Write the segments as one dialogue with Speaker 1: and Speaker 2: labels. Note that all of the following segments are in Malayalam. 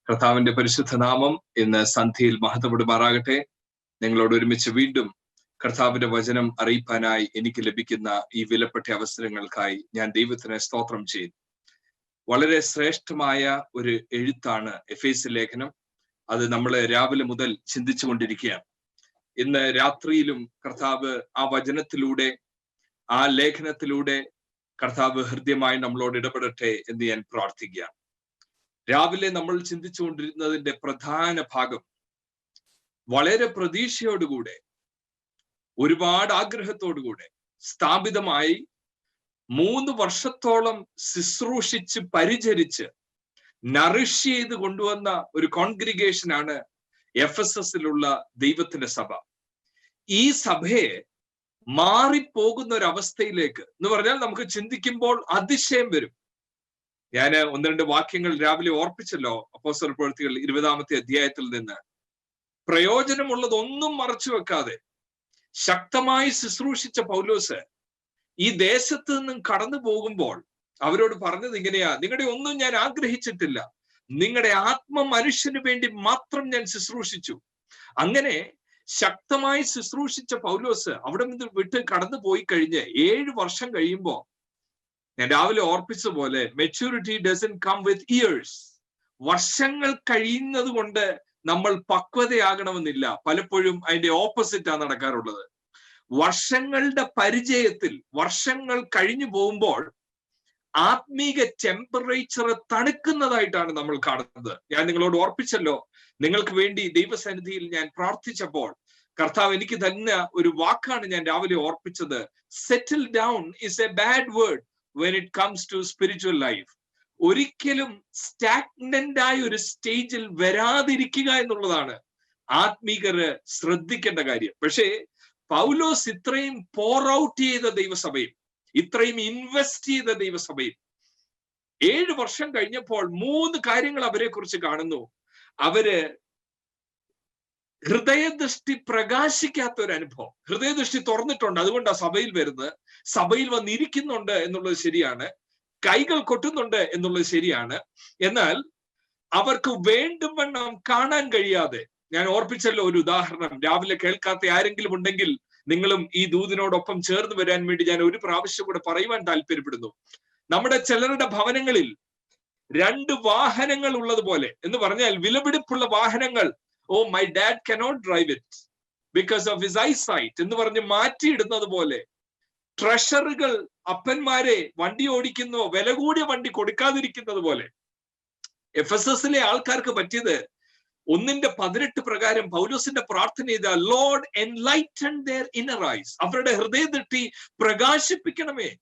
Speaker 1: കർത്താവിന്റെ പരിശുദ്ധ നാമം ഇന്ന് സന്ധ്യയിൽ മഹത്വപ്പെടുമാറാകട്ടെ. നിങ്ങളോട് ഒരുമിച്ച് വീണ്ടും കർത്താവിന്റെ വചനം അറിയിപ്പാനായി എനിക്ക് ലഭിക്കുന്ന ഈ വിലപ്പെട്ട അവസരങ്ങൾക്കായി ഞാൻ ദൈവത്തിന് സ്തോത്രം ചെയ്യുന്നു. വളരെ ശ്രേഷ്ഠമായ ഒരു എഴുത്താണ് എഫേസ്യ ലേഖനം. അത് നമ്മൾ രാവിലെ മുതൽ ചിന്തിച്ചു കൊണ്ടിരിക്കുകയാണ്. ഇന്ന് രാത്രിയിലും കർത്താവ് ആ വചനത്തിലൂടെ, ആ ലേഖനത്തിലൂടെ കർത്താവ് ഹൃദ്യമായി നമ്മളോട് ഇടപെടട്ടെ എന്ന് ഞാൻ പ്രാർത്ഥിക്കുകയാണ്. രാവിലെ നമ്മൾ ചിന്തിച്ചുകൊണ്ടിരുന്നതിന്റെ പ്രധാന ഭാഗം വളരെ പ്രതീക്ഷയോടുകൂടെ, ഒരുപാട് ആഗ്രഹത്തോടുകൂടെ സ്ഥാപിതമായി 3 വർഷത്തോളം ശുശ്രൂഷിച്ച് പരിചരിച്ച് നറിഷ് ചെയ്ത് കൊണ്ടുവന്ന ഒരു കോൺഗ്രിഗേഷനാണ് എഫെസസിലുള്ള ദൈവത്തിന്റെ സഭ. ഈ സഭയെ മാറിപ്പോകുന്ന ഒരു അവസ്ഥയിലേക്ക് എന്ന് പറഞ്ഞാൽ നമുക്ക് ചിന്തിക്കുമ്പോൾ അതിശയം വരും. ഞാൻ 1-2 വാക്യങ്ങൾ രാവിലെ ഓർപ്പിച്ചല്ലോ. അപ്പോസ്തല പ്രവൃത്തികൾ 20-ാമത്തെ അധ്യായത്തിൽ നിന്ന് പ്രയോജനമുള്ളതൊന്നും മറച്ചു വെക്കാതെ ശക്തമായി ശുശ്രൂഷിച്ച പൗലോസ് ഈ ദേശത്ത് നിന്നും കടന്നു പോകുമ്പോൾ അവരോട് പറഞ്ഞത് ഇങ്ങനെയാ: നിങ്ങളുടെ ഒന്നും ഞാൻ ആഗ്രഹിച്ചിട്ടില്ല, നിങ്ങളുടെ ആത്മ മനുഷ്യന് വേണ്ടി മാത്രം ഞാൻ ശുശ്രൂഷിച്ചു. അങ്ങനെ ശക്തമായി ശുശ്രൂഷിച്ച പൗലോസ് അവിടെ നിന്ന് വിട്ട് കടന്നു പോയി കഴിഞ്ഞ് 7 വർഷം കഴിയുമ്പോ, ഞാൻ രാവിലെ ഓർപ്പിച്ച പോലെ, maturity doesn't come with years. വർഷങ്ങൾ കഴിയുന്നത് കൊണ്ട് നമ്മൾ പക്വതയാകണമെന്നില്ല. പലപ്പോഴും അതിന്റെ ഓപ്പോസിറ്റാണ് നടക്കാറുള്ളത്. വർഷങ്ങളുടെ പരിചയത്തിൽ വർഷങ്ങൾ കഴിഞ്ഞു പോകുമ്പോൾ ആത്മീക ടെമ്പറേച്ചർ തണുക്കുന്നതായിട്ടാണ് നമ്മൾ കാണുന്നത്. ഞാൻ നിങ്ങളോട് ഓർപ്പിച്ചല്ലോ, നിങ്ങൾക്ക് വേണ്ടി ദൈവസന്നിധിയിൽ ഞാൻ പ്രാർത്ഥിച്ചപ്പോൾ കർത്താവ് എനിക്ക് തന്നെ ഒരു വാക്കാണ് ഞാൻ രാവിലെ ഓർപ്പിച്ചത്. Settle down is a bad word when it comes to spiritual life. ഒരിക്കലും സ്റ്റാഗ്നന്റ് ആയ ഒരു സ്റ്റേജിൽ വരാതിരിക്കുക എന്നുള്ളതാണ് ആത്മീകര് ശ്രദ്ധിക്കേണ്ട കാര്യം. പക്ഷേ പൗലോസ് ഇത്രയും പോർ ഔട്ട് ചെയ്ത ദൈവസഭയിൽ, ഇത്രയും ഇൻവെസ്റ്റ് ചെയ്ത ദൈവസഭയിൽ 7 വർഷം കഴിഞ്ഞപ്പോൾ 3 കാര്യങ്ങൾ അവരെ കുറിച്ച് കാണുന്നു. അവര് ഹൃദയദൃഷ്ടി പ്രകാശിക്കാത്ത ഒരു അനുഭവം. ഹൃദയദൃഷ്ടി തുറന്നിട്ടുണ്ട്, അതുകൊണ്ടാണ് സഭയിൽ വരുന്നത്. സഭയിൽ വന്നിരിക്കുന്നുണ്ട് എന്നുള്ളത് ശരിയാണ്, കൈകൾ കൊട്ടുന്നുണ്ട് എന്നുള്ളത് ശരിയാണ്. എന്നാൽ അവർക്ക് വേണ്ടും വണ്ണം കാണാൻ കഴിയാതെ, ഞാൻ ഓർപ്പിച്ചല്ലോ ഒരു ഉദാഹരണം. രാവിലെ കേൾക്കാത്ത ആരെങ്കിലും ഉണ്ടെങ്കിൽ നിങ്ങളും ഈ ദൂതിനോടൊപ്പം ചേർന്ന് വരാൻ വേണ്ടി ഞാൻ ഒരു പ്രാവശ്യം കൂടെ പറയുവാൻ താല്പര്യപ്പെടുന്നു. നമ്മുടെ ചിലരുടെ ഭവനങ്ങളിൽ 2 വാഹനങ്ങൾ ഉള്ളതുപോലെ, എന്ന് പറഞ്ഞാൽ വിലപിടിപ്പുള്ള വാഹനങ്ങൾ. Oh my dad cannot drive it because of his eyesight എന്ന് പറഞ്ഞ് മാറ്റിയിടുന്നത് പോലെ ട്രഷറുകൾ അപ്പന്മാരെ വണ്ടി ഓടിക്കുന്നോ വില കൂടിയ വണ്ടി കൊടുക്കാതിരിക്കുന്നത് പോലെ എഫെസസിലെ ആൾക്കാർക്ക് പറ്റിയത് 1:18 പ്രകാരം പൗലോസിന്റെ പ്രാർത്ഥന ചെയ്ത Lord enlighten their inner eyes. അവരുടെ ഹൃദയദൃഷ്ടി പ്രകാശിപ്പിക്കണമേ.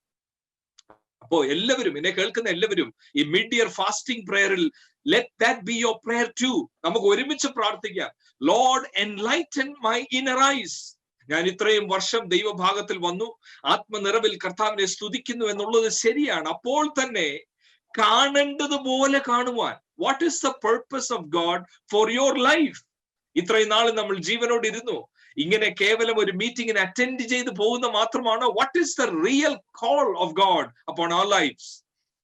Speaker 1: അപ്പോ എല്ലാവരും, എന്നെ കേൾക്കുന്ന എല്ലാവരും ഈ മിഡ് ഇയർ ഫാസ്റ്റിംഗ് പ്രയറിൽ let that be your prayer too. നമുക്ക് ഒരുമിച്ച് പ്രാർത്ഥിക്കാം. Lord enlighten my inner eyes. ഞാൻ ഇത്രയും വർഷം ദൈവഭാഗത്തിൽ വന്നു, ആത്മനിറവിൽ കർത്താവിനെ സ്തുതിക്കുന്നു എന്നുള്ളത് ശരിയാണ്. അപ്പോൾ തന്നെ കാണേണ്ടതുപോലെ കാണുവാൻ, what is the purpose of God for your life? ഇത്രയും നാൾ നമ്മൾ ജീവനോട് ഇരുന്നു, ഇങ്ങനെ കേവലം ഒരു മീറ്റിംഗിന് അറ്റൻഡ് ചെയ്ത് പോകുന്ന മാത്രമാണോ? What is the real call of God upon our lives?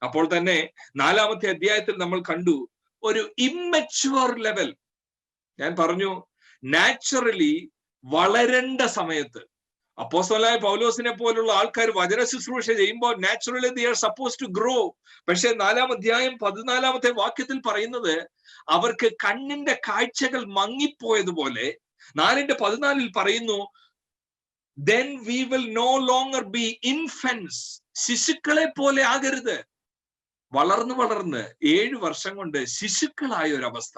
Speaker 1: അപ്പോൾ തന്നെ 4-ാമത്തെ അധ്യായത്തിൽ നമ്മൾ കണ്ടു ഒരു ഇമ്മച്വർ ലെവൽ. ഞാൻ പറഞ്ഞു, നാച്ചുറലി വളരേണ്ട സമയത്ത് അപ്പോസ്തലനായ പൗലോസിനെ പോലുള്ള ആൾക്കാർ വചന ശുശ്രൂഷ ചെയ്യുമ്പോൾ naturally they are suppose to grow. പക്ഷെ 4-ാം അധ്യായം 14-ാമത്തെ വാക്യത്തിൽ പറയുന്നത് അവർക്ക് കണ്ണിന്റെ കാഴ്ചകൾ മങ്ങിപ്പോയതുപോലെ. 4:14 പറയുന്നു, then we will no longer be infants. ശിശുക്കളെ പോലെ ആകരുത്. വളർന്ന് 7 വർഷം കൊണ്ട് ശിശുക്കളായ ഒരവസ്ഥ,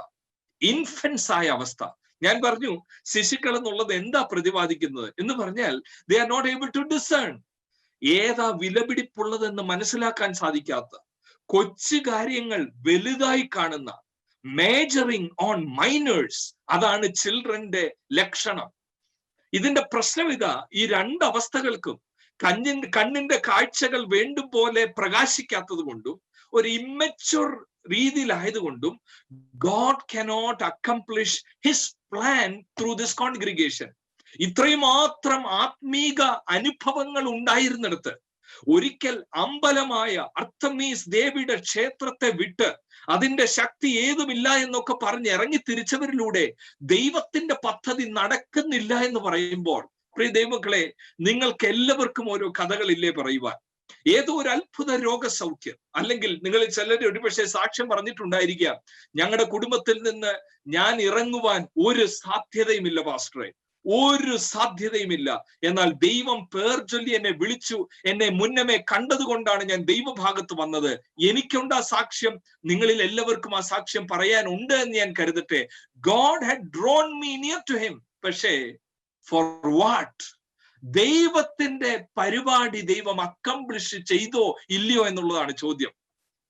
Speaker 1: ഇൻഫൻസ് ആയ അവസ്ഥ. ഞാൻ പറഞ്ഞു, ശിശുക്കൾ എന്നുള്ളത് എന്താ പ്രതിപാദിക്കുന്നത് എന്ന് പറഞ്ഞാൽ they are not able to discern. ഏതാ വിലപിടിപ്പുള്ളതെന്ന് മനസ്സിലാക്കാൻ സാധിക്കാത്ത, കൊച്ചു കാര്യങ്ങൾ വലുതായി കാണുന്ന, മേജറിങ് ഓൺ മൈനേഴ്സ്. അതാണ് ചിൽഡ്രന്റെ ലക്ഷണം. ഇതിന്റെ പ്രശ്നം ഇതാ, ഈ 2 അവസ്ഥകൾക്കും കണ്ണിന്റെ കാഴ്ചകൾ വേണ്ടും പോലെ പ്രകാശിക്കാത്തത് കൊണ്ടും ഒരു ഇമ്മച്വർ രീതിയിലായതുകൊണ്ടും God cannot accomplish his plan through this congregation. ഇത്രയും മാത്രം ആത്മീക അനുഭവങ്ങൾ ഉണ്ടായിരുന്നിടത്ത്, ഒരിക്കൽ അമ്പലമായ അർത്തമീസ് ദേവിയുടെ ക്ഷേത്രത്തെ വിട്ട് അതിന്റെ ശക്തി ഏതുമില്ല എന്നൊക്കെ പറഞ്ഞ് ഇറങ്ങി തിരിച്ചവരിലൂടെ ദൈവത്തിന്റെ പദ്ധതി നടക്കുന്നില്ല എന്ന് പറയുമ്പോൾ, പ്രിയ ദൈവമക്കളെ, നിങ്ങൾക്ക് എല്ലാവർക്കും ഓരോ കഥകളില്ലേ പറയുവാൻ? ഏതോ ഒരു അത്ഭുത രോഗസൗഖ്യം, അല്ലെങ്കിൽ നിങ്ങളിൽ ചിലർ ഒരുപക്ഷെ സാക്ഷ്യം പറഞ്ഞിട്ടുണ്ടായിരിക്കാം, ഞങ്ങളുടെ കുടുംബത്തിൽ നിന്ന് ഞാൻ ഇറങ്ങുവാൻ ഒരു സാധ്യതയുമില്ല പാസ്റ്ററെ, ഒരു സാധ്യതയുമില്ല. എന്നാൽ ദൈവം പേർ ചൊല്ലി എന്നെ വിളിച്ചു, എന്നെ മുന്നമേ കണ്ടതുകൊണ്ടാണ് ഞാൻ ദൈവഭാഗത്ത് വന്നത്. എനിക്കുണ്ട് ആ സാക്ഷ്യം, നിങ്ങളിൽ എല്ലാവർക്കും ആ സാക്ഷ്യം പറയാനുണ്ട് എന്ന് ഞാൻ കരുതട്ടെ. God had drawn me near to him. പക്ഷേ ഫോർ വാട്ട്? ദൈവത്തിന്റെ പരിപാടി ദൈവം അക്കംപ്ലിഷ് ചെയ്തോ ഇല്ലയോ എന്നുള്ളതാണ് ചോദ്യം.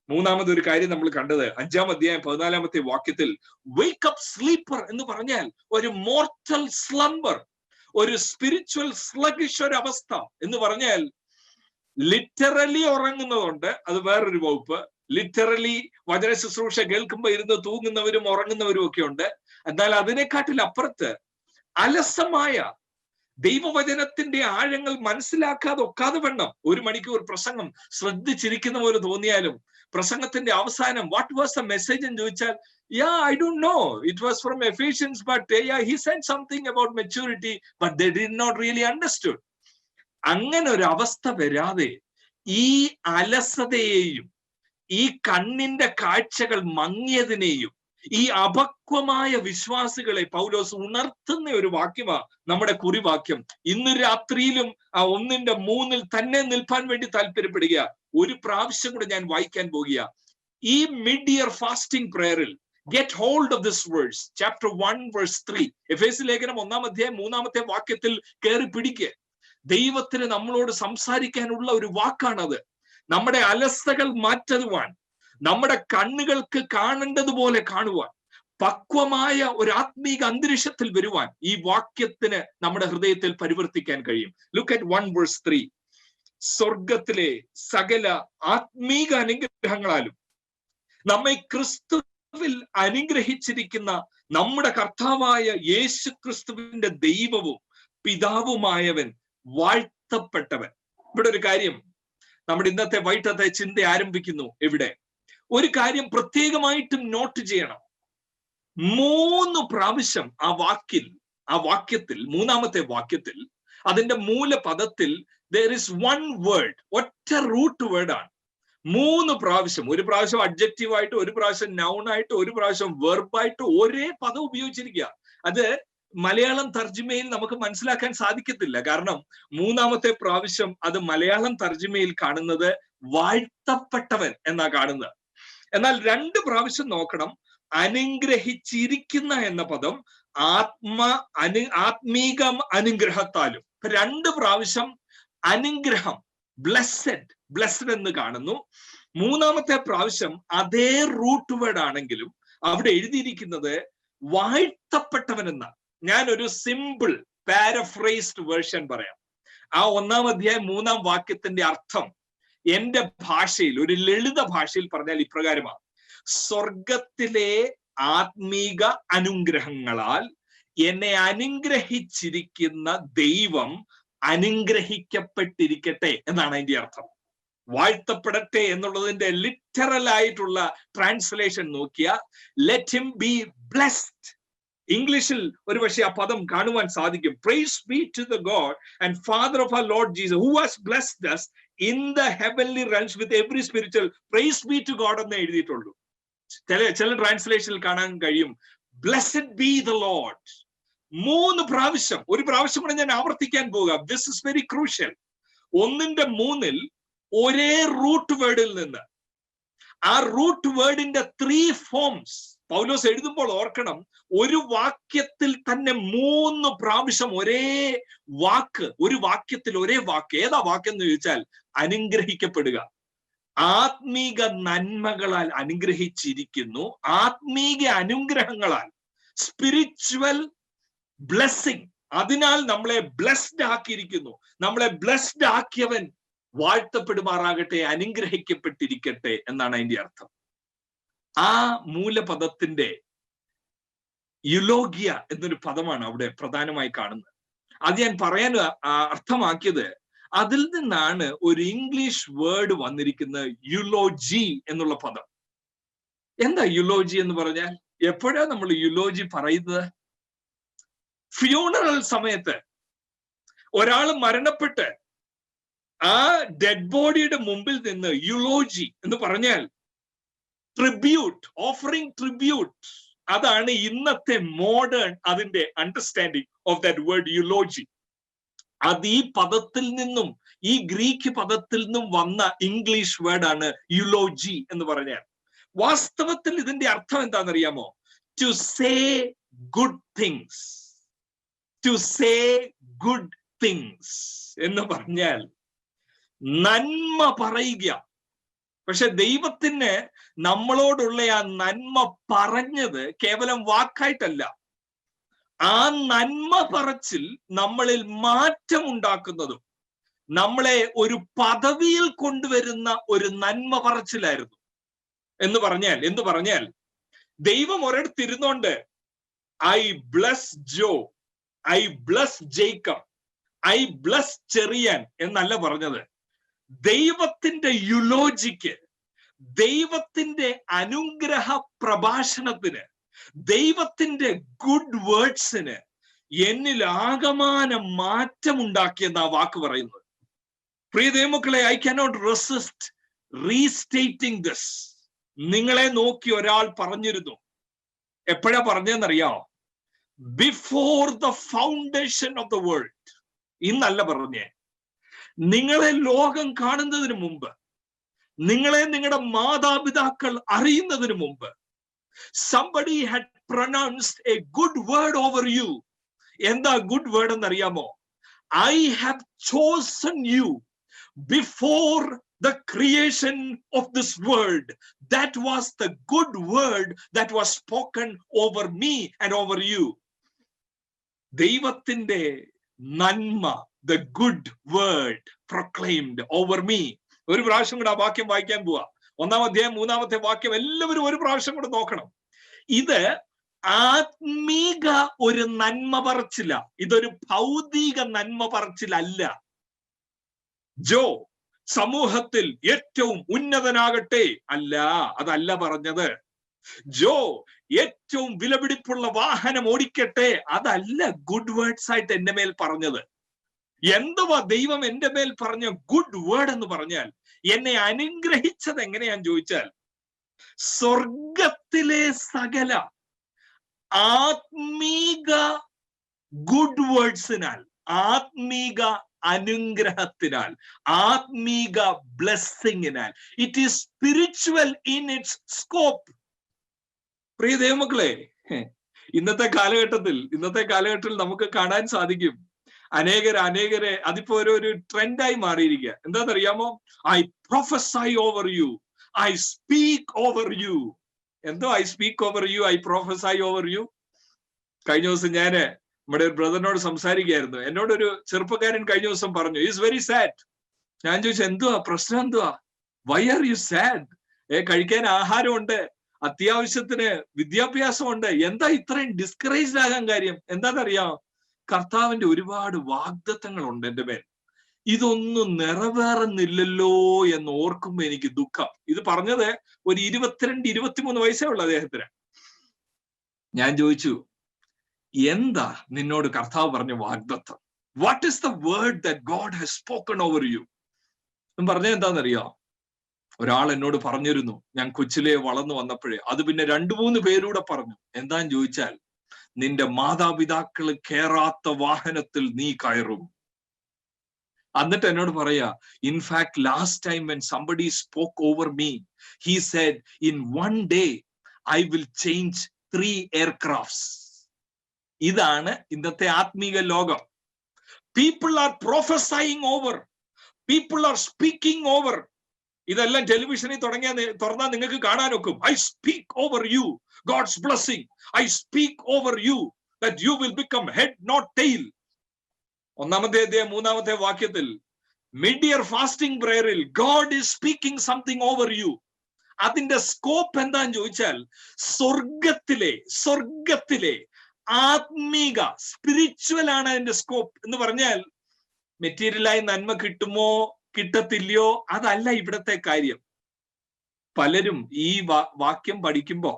Speaker 1: മൂന്നാമതൊരു കാര്യം നമ്മൾ കണ്ടത് 5-ാം അധ്യായം 14-ാമത്തെ വാക്യത്തിൽ, വേക്ക് അപ്പ് സ്ലീപ്പർ എന്ന് പറഞ്ഞാൽ ഒരു മോർട്ടൽ സ്ലംബർ, ഒരു സ്പിരിച്വൽ സ്ലഗിഷ് ഒരു അവസ്ഥ എന്ന് പറഞ്ഞാൽ ലിറ്ററലി ഉറങ്ങുന്നതുണ്ട്, അത് വേറൊരു വകുപ്പ്. ലിറ്ററലി വചന ശുശ്രൂഷ കേൾക്കുമ്പോൾ ഇരുന്ന് തൂങ്ങുന്നവരും ഉറങ്ങുന്നവരും ഒക്കെ ഉണ്ട്. എന്നാൽ അതിനെക്കാട്ടിൽ അപ്പുറത്ത് അലസമായ ദൈവവചനത്തിന്റെ ആഴങ്ങൾ മനസ്സിലാക്കാതെ ഒക്കാതെ വണ്ണം 1 മണിക്കൂർ പ്രസംഗം ശ്രദ്ധിച്ചിരിക്കുന്ന പോലെ തോന്നിയാലും പ്രസംഗത്തിന്റെ അവസാനം വാട്ട് വാസ് ദ മെസ്സേജ് എന്ന് ചോദിച്ചാൽ, I don't know, it was from Ephesians, but he said something about maturity, but they did not really understood. അങ്ങനെ ഒരു അവസ്ഥ വരാതെ ഈ അലസതയെയും ഈ കണ്ണിന്റെ കാഴ്ചകൾ മങ്ങിയതിനെയും ഈ അപക്വമായ വിശ്വാസികളെ പൗലോസ് ഉണർത്തുന്ന ഒരു വാക്യമാണ് നമ്മുടെ കുറിവാക്യം. ഇന്ന് രാത്രിയിലും ആ 1:3 തന്നെ നിൽപ്പാൻ വേണ്ടി താല്പര്യപ്പെടുക. ഒരു പ്രാവശ്യം കൂടെ ഞാൻ വായിക്കാൻ പോകുക. ഈ മിഡ് ഇയർ ഫാസ്റ്റിംഗ് പ്രയറിൽ get hold of this verse, chapter 1 verse 3. എഫേസ്യ ലേഖനം 1-ാം അധ്യായം 3-ാമത്തെ വാക്യത്തിൽ കയറി പിടിക്കുക. ദൈവത്തിന് നമ്മളോട് സംസാരിക്കാനുള്ള ഒരു വാക്കാണത്. നമ്മുടെ അലസതകൾ മാറ്റുവാൻ, നമ്മുടെ കണ്ണുകൾക്ക് കാണേണ്ടതുപോലെ കാണുവാൻ, പക്വമായ ഒരു ആത്മീക അന്തരീക്ഷത്തിൽ വരുവാൻ ഈ വാക്യത്തിന് നമ്മുടെ ഹൃദയത്തിൽ പരിവർത്തിക്കാൻ കഴിയും. Look at 1 verse 3. സ്വർഗത്തിലെ സകല ആത്മീക അനുഗ്രഹങ്ങളാലും നമ്മെ ക്രിസ്തുവിൽ അനുഗ്രഹിച്ചിരിക്കുന്ന നമ്മുടെ കർത്താവായ യേശു ക്രിസ്തുവിന്റെ ദൈവവും പിതാവുമായവൻ വാഴ്ത്തപ്പെട്ടവൻ. ഇവിടെ ഒരു കാര്യം, നമ്മുടെ ഇന്നത്തെ വൈകിട്ടത്തെ ചിന്ത ആരംഭിക്കുന്നു. ഇവിടെ ഒരു കാര്യം പ്രത്യേകമായിട്ടും നോട്ട് ചെയ്യണം. 3 പ്രാവശ്യം ആ വാക്യത്തിൽ 3-ാമത്തെ വാക്യത്തിൽ അതിന്റെ മൂലപദത്തിൽ there is one word, ഒറ്റ റൂട്ട് വേർഡ് ആണ്. 3 പ്രാവശ്യം, ഒരു പ്രാവശ്യം അഡ്ജക്റ്റീവ് ആയിട്ട്, ഒരു പ്രാവശ്യം നൗൺ ആയിട്ട്, ഒരു പ്രാവശ്യം വെർബായിട്ട് ഒരേ പദം ഉപയോഗിച്ചിരിക്കുക. അത് മലയാളം തർജ്ജിമയിൽ നമുക്ക് മനസ്സിലാക്കാൻ സാധിക്കത്തില്ല. കാരണം 3-ാമത്തെ പ്രാവശ്യം അത് മലയാളം തർജ്ജിമയിൽ കാണുന്നത് വാഴ്ത്തപ്പെട്ടവൻ എന്നാ കാണുന്നത്. എന്നാൽ 2 പ്രാവശ്യം നോക്കണം, അനുഗ്രഹിച്ചിരിക്കുന്ന എന്ന പദം ആത്മീക അനുഗ്രഹത്താലും. 2 പ്രാവശ്യം അനുഗ്രഹം, ബ്ലെസ്ഡ് എന്ന് കാണുന്നു. 3-ാമത്തെ പ്രാവശ്യം അതേ റൂട്ട് വേർഡ് ആണെങ്കിലും അവിടെ എഴുതിയിരിക്കുന്നത് വാഴ്ത്തപ്പെട്ടവൻ എന്നാണ്. ഞാൻ ഒരു സിമ്പിൾ പാരഫ്രൈസ്ഡ് വേർഷൻ പറയാം. ആ 1-ാം അധ്യായം 3-ാം വാക്യത്തിന്റെ അർത്ഥം എന്റെ ഭാഷയിൽ, ഒരു ലളിത ഭാഷയിൽ പറഞ്ഞാൽ ഇപ്രകാരമാണ്: സ്വർഗത്തിലെ ആത്മീക അനുഗ്രഹങ്ങളാൽ എന്നെ അനുഗ്രഹിച്ചിരിക്കുന്ന ദൈവം അനുഗ്രഹിക്കപ്പെട്ടിരിക്കട്ടെ എന്നാണ് അതിന്റെ അർത്ഥം. വാഴ്ത്തപ്പെടട്ടെ എന്നുള്ളതിന്റെ ലിറ്ററൽ ആയിട്ടുള്ള ട്രാൻസ്ലേഷൻ നോക്കിയാൽ ലെറ്റ് ഹിം ബി ബ്ലെസ്ഡ്. ഇംഗ്ലീഷിൽ ഒരുപക്ഷെ ആ പദം കാണുവാൻ സാധിക്കും. Praise be to the God and Father of our Lord Jesus who has blessed us in the heavenly realms with every spiritual. praise be to God എന്ന് എഴുതിയിട്ടുള്ളൂ. ചില ട്രാൻസ്ലേഷനിൽ കാണാൻ കഴിയും blessed be the Lord. 3 പ്രാവശ്യം, ഒരു പ്രാവശ്യം കൂടെ ഞാൻ ആവർത്തിക്കാൻ പോകാം. this is very crucial. 1:3 ഒരേ റൂട്ട് വേർഡിൽ നിന്ന്, ആ റൂട്ട് വേർഡിന്റെ 3 ഫോംസ് പൗലോസ് എഴുതുമ്പോൾ ഓർക്കണം, ഒരു വാക്യത്തിൽ തന്നെ 3 പ്രാവശ്യം ഒരേ വാക്ക്, ഒരു വാക്യത്തിൽ ഒരേ വാക്ക്. ഏതാ വാക്യം എന്ന് ചോദിച്ചാൽ അനുഗ്രഹിക്കപ്പെടുക. ആത്മീക നന്മകളാൽ അനുഗ്രഹിച്ചിരിക്കുന്നു, ആത്മീക അനുഗ്രഹങ്ങളാൽ, സ്പിരിച്വൽ ബ്ലെസ്സിങ്, അതിനാൽ നമ്മളെ ബ്ലെസ്ഡ് ആക്കിയിരിക്കുന്നു. നമ്മളെ ബ്ലെസ്ഡ് ആക്കിയവൻ വാഴ്ത്തപ്പെടുമാറാകട്ടെ, അനുഗ്രഹിക്കപ്പെട്ടിരിക്കട്ടെ എന്നാണ് അതിന്റെ അർത്ഥം. ആ മൂലപദത്തിന്റെ യുലോഗ്യ എന്നൊരു പദമാണ് അവിടെ പ്രധാനമായി കാണുന്നത്. അത് ഞാൻ പറയാൻ അർത്ഥമാക്കിയത്, അതിൽ നിന്നാണ് ഒരു ഇംഗ്ലീഷ് വേർഡ് വന്നിരിക്കുന്നത്, യുലോജി എന്നുള്ള പദം. എന്താ യുലോജി എന്ന് പറഞ്ഞാൽ? എപ്പോഴാ നമ്മൾ യുലോജി പറയുന്നത്? ഫ്യൂണറൽ സമയത്ത് ഒരാൾ മരണപ്പെട്ട് ആ ഡെഡ് ബോഡിയുടെ മുമ്പിൽ നിന്ന് യുലോജി എന്ന് പറഞ്ഞാൽ ട്രിബ്യൂട്ട്, ഓഫറിംഗ് ട്രിബ്യൂട്ട്. അതാണ് ഇന്നത്തെ മോഡേൺ അതിന്റെ അണ്ടർസ്റ്റാൻഡിങ് ഓഫ് ദാറ്റ് വേർഡ് യുലോജി. അത് ഈ പദത്തിൽ നിന്നും, ഈ ഗ്രീക്ക് പദത്തിൽ നിന്നും വന്ന ഇംഗ്ലീഷ് വേർഡാണ് യുലോജി എന്ന് പറഞ്ഞാൽ. വാസ്തവത്തിൽ ഇതിന്റെ അർത്ഥം എന്താണെന്നറിയാമോ? To say good things. To say good things എന്ന് പറഞ്ഞാൽ നന്മ പറയുക. പക്ഷെ ദൈവത്തിന് നമ്മളോടുള്ള ആ നന്മ പറഞ്ഞത് കേവലം വാക്കായിട്ടല്ല. ആ നന്മ പറച്ചിൽ നമ്മളിൽ മാറ്റം ഉണ്ടാക്കുന്നതും നമ്മളെ ഒരു പദവിയിൽ കൊണ്ടുവരുന്ന ഒരു നന്മ പറച്ചിലായിരുന്നു. എന്ന് പറഞ്ഞാൽ ദൈവം ഒരിടത്തിരുന്നോണ്ട് I bless Joe, I bless Jacob, I bless Cheriyan എന്നല്ല പറഞ്ഞത്. ദൈവത്തിന്റെ യുലോജിക്ക്, ദൈവത്തിന്റെ അനുഗ്രഹ പ്രഭാഷണത്തിന്, ദൈവത്തിന്റെ ഗുഡ് വേർഡ്സിന് എന്നിൽ ആകമാനം മാറ്റമുണ്ടാക്കിയെന്ന് ആ വാക്ക് പറയുന്നത്. പ്രിയ ദൈവമക്കളെ, I cannot resist restating this. നിങ്ങളെ നോക്കി ഒരാൾ പറഞ്ഞിരുന്നു. എപ്പോഴാ പറഞ്ഞതെന്നറിയാമോ? Before the foundation of the world. ഇന്നല്ല പറഞ്ഞേ, നിങ്ങളെ ലോകം കാണുന്നതിന് മുമ്പ്, നിങ്ങളെ നിങ്ങളുടെ മാതാപിതാക്കൾ അറിയുന്നതിന് മുമ്പ്, somebody had pronounced a good word over you. എന്താ ഗുഡ് വേർഡ് എന്നറിയാമോ? I have chosen you before the creation of this world. That was the good word that was spoken over me and over you. ദൈവത്തിന്റെ നന്മ, the good word proclaimed over me. ഒരു പ്രാവശ്യം കൂടെ ആ വാക്യം വായിക്കാൻ പോവാ. 1-ാം അധ്യായം 3-ാമത്തെ വാക്യം എല്ലാവരും ഒരു പ്രാവശ്യം കൂടെ നോക്കണം. ഇത് ആത്മീക ഒരു നന്മ പറച്ചില്ല, ഇതൊരു ഭൗതിക നന്മ പറച്ചിലല്ല. ജോ സമൂഹത്തിൽ ഏറ്റവും ഉന്നതനാകട്ടെ, അല്ല, അതല്ല പറഞ്ഞത്. ജോ ഏറ്റവും വിലപിടിപ്പുള്ള വാഹനം ഓടിക്കട്ടെ, അതല്ല ഗുഡ് വേർഡ്സ് ആയിട്ട് എന്റെ മേൽ പറഞ്ഞത്. എന്തുവാ ദൈവം എന്റെ മേൽ പറഞ്ഞ ഗുഡ് വേർഡ് എന്ന് പറഞ്ഞാൽ, എന്നെ അനുഗ്രഹിച്ചത് എങ്ങനെയാന്ന് ചോദിച്ചാൽ, സ്വർഗത്തിലെ സകല ആത്മീക ഗുഡ് വേർഡ്സിനാൽ, ആത്മീക അനുഗ്രഹത്തിനാൽ, ആത്മീക ബ്ലെസ്സിങ്ങിനാൽ. It is spiritual in its scope. പ്രിയ ദൈവമക്കളെ, ഇന്നത്തെ കാലഘട്ടത്തിൽ നമുക്ക് കാണാൻ സാധിക്കും അനേകരെ അതിപ്പോ ഒരു ട്രെൻഡായി മാറിയിരിക്കുക. എന്താണെന്നറിയാമോ? I prophesy over you, I speak over you. എന്തോ I speak over you, I prophesy over you. കഴിഞ്ഞ ദിവസം ഞാന് നമ്മുടെ ഒരു ബ്രദറിനോട് സംസാരിക്കുകയായിരുന്നു. എന്നോടൊരു ചെറുപ്പക്കാരൻ കഴിഞ്ഞ ദിവസം പറഞ്ഞു, ഈസ് വെരി സാഡ്. ഞാൻ ചോദിച്ചു, എന്തുവാ പ്രശ്നം, എന്തുവാ, വൈ ആർ യു സാഡ്? കഴിക്കാൻ ആഹാരമുണ്ട്, അത്യാവശ്യത്തിന് വിദ്യാഭ്യാസമുണ്ട്, എന്താ ഇത്രയും ഡിസ്കറേജ്ഡ് ആകാൻ കാര്യം? എന്താണെന്നറിയാമോ? കർത്താവിന്റെ ഒരുപാട് വാഗ്ദത്തങ്ങളുണ്ട് എന്റെ മേൽ, ഇതൊന്നും നിറവേറുന്നില്ലല്ലോ എന്ന് ഓർക്കുമ്പോ എനിക്ക് ദുഃഖം. ഇത് പറഞ്ഞത് ഒരു 22-23 വയസ്സേ ഉള്ളു അദ്ദേഹത്തിന്. ഞാൻ ചോദിച്ചു, എന്താ നിന്നോട് കർത്താവ് പറഞ്ഞ വാഗ്ദത്തം? What is the word that God has spoken over you? പറഞ്ഞത് എന്താണെന്നറിയോ? ഒരാൾ എന്നോട് പറഞ്ഞിരുന്നു, ഞാൻ കൊച്ചിലെ വളർന്നു വന്നപ്പോഴേ. അത് പിന്നെ 2-3 പേരൂടെ പറഞ്ഞു. എന്താന്ന് ചോദിച്ചാൽ, നിന്റെ മാതാപിതാക്കൾ കയറാത്ത വാഹനത്തിൽ നീ കയറും. എന്നിട്ട് എന്നോട് പറയാ, in fact last time when somebody spoke over me, he said, in one day I will change 3 aircrafts. ഇതാണ് ഇന്നത്തെ ആത്മീക ലോകം. People are prophesying over, people are speaking over. ഇതെല്ലാം ടെലിവിഷനിൽ തുറന്നാൽ നിങ്ങൾക്ക് കാണാനൊക്കും. I speak over you God's blessing. I speak over you that you will become head not tail. 1-ാമത്തെ അധ്യായം 3-ാമത്തെ വാക്യത്തിൽ മിഡ്-ഇയർ ഫാസ്റ്റിംഗ് പ്രയറിൽ God is speaking something over you. അതിന്റെ സ്കോപ്പ് എന്താന്ന് ചോദിച്ചാൽ, സ്വർഗത്തിലെ ആത്മീക സ്പിരിച്വൽ ആണ് അതിന്റെ സ്കോപ്പ്. എന്ന് പറഞ്ഞാൽ മെറ്റീരിയലായി നന്മ കിട്ടുമോ കിട്ടത്തില്ലയോ അതല്ല ഇവിടത്തെ കാര്യം. പലരും ഈ വാക്യം പഠിക്കുമ്പോ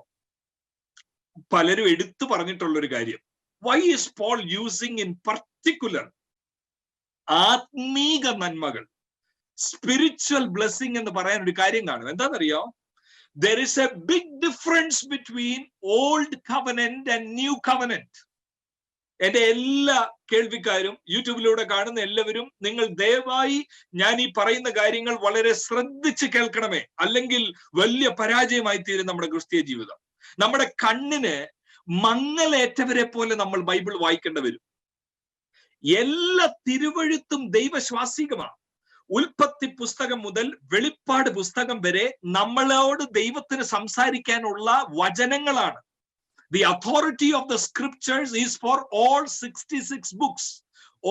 Speaker 1: പലരും എടുത്തു പറഞ്ഞിട്ടുള്ളൊരു കാര്യം, why is Paul using in particular ആത്മീക നന്മകൾ, സ്പിരിച്വൽ ബ്ലെസ്സിങ് എന്ന് പറയാൻ ഒരു കാര്യം കാണും. എന്താണെന്നറിയോ? There is a big difference between old covenant and new covenant. എന്റെ എല്ലാ കേൾവിക്കാരും യൂട്യൂബിലൂടെ കാണുന്ന എല്ലാവരും നിങ്ങൾ ദയവായി ഞാൻ ഈ പറയുന്ന കാര്യങ്ങൾ വളരെ ശ്രദ്ധിച്ച് കേൾക്കണമേ, അല്ലെങ്കിൽ വലിയ പരാജയമായി തീരും നമ്മുടെ ക്രിസ്തീയ ജീവിതം. നമ്മുടെ കണ്ണിന് മങ്ങലേറ്റവരെ പോലെ നമ്മൾ ബൈബിൾ വായിക്കേണ്ടി വരും. എല്ലാ തിരുവഴുത്തും ദൈവശ്വാസികമാണ്. ഉൽപ്പത്തി പുസ്തകം മുതൽ വെളിപ്പാട് പുസ്തകം വരെ നമ്മളോട് ദൈവത്തിന് സംസാരിക്കാനുള്ള വചനങ്ങളാണ്. The authority of the scriptures is for all 66 books.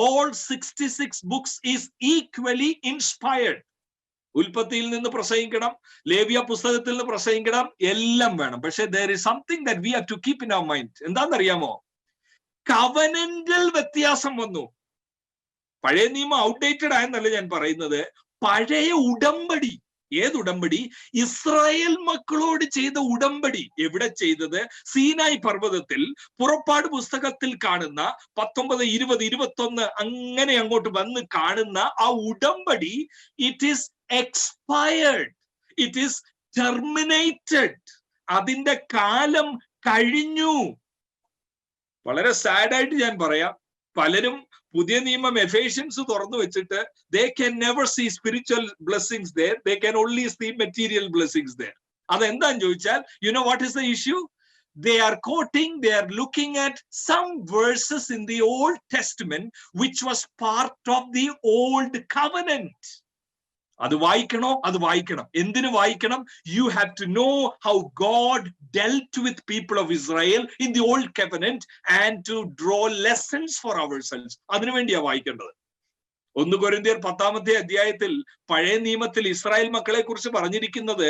Speaker 1: All 66 books is equally inspired. ഉൽപ്പത്തിയിൽ നിന്ന് പ്രസംഗിക്കണം, ലേവ്യ പുസ്തകത്തിൽ നിന്ന് പ്രസംഗിക്കണം, എല്ലാം വേണം. പക്ഷെ there is something that we have to keep in our mind. എന്താണെന്നറിയാമോ? കവനന്റൽ വ്യത്യാസം വന്നു. പഴയ നിയമം ഔട്ട്ഡേറ്റഡ് ആയെന്നല്ല ഞാൻ പറയുന്നത്, പഴയ ഉടമ്പടി. ഏതുടമ്പടി? ഇസ്രായേൽ മക്കളോട് ചെയ്ത ഉടമ്പടി. എവിടെ ചെയ്തത്? സീനായി പർവ്വതത്തിൽ. പുറപ്പാട് പുസ്തകത്തിൽ കാണുന്ന 19, 20, 21 അങ്ങനെ അങ്ങോട്ട് വന്ന് കാണുന്ന ആ ഉടമ്പടി, it is expired, it is terminated. അതിന്റെ കാലം കഴിഞ്ഞു. വളരെ സാഡായിട്ട് ഞാൻ പറയാം, പലരും പുതിയ നിയമം എഫേഷ്യൻസ് തുറന്നു വെച്ചിട്ട് they can never see spiritual blessings there, they can only see material blessings there. അതെന്താന്ന് ചോദിച്ചാൽ, you know what is the issue? They are quoting, they are looking at some verses in the Old Testament which was part of the old covenant. അത് വായിക്കണോ? അത് വായിക്കണം. എന്തിനു വായിക്കണം? You have to know how God dealt with people of Israel in the old covenant and to draw lessons for ourselves. അതിനുവേണ്ടിയാ വായിക്കേണ്ടത്. 1 കൊരിന്ത്യർ 10-ാമത്തെ അധ്യായത്തിൽ പഴയ നിയമത്തിൽ ഇസ്രായേൽ മക്കളെ കുറിച്ച് പറഞ്ഞിരിക്കുന്നത്,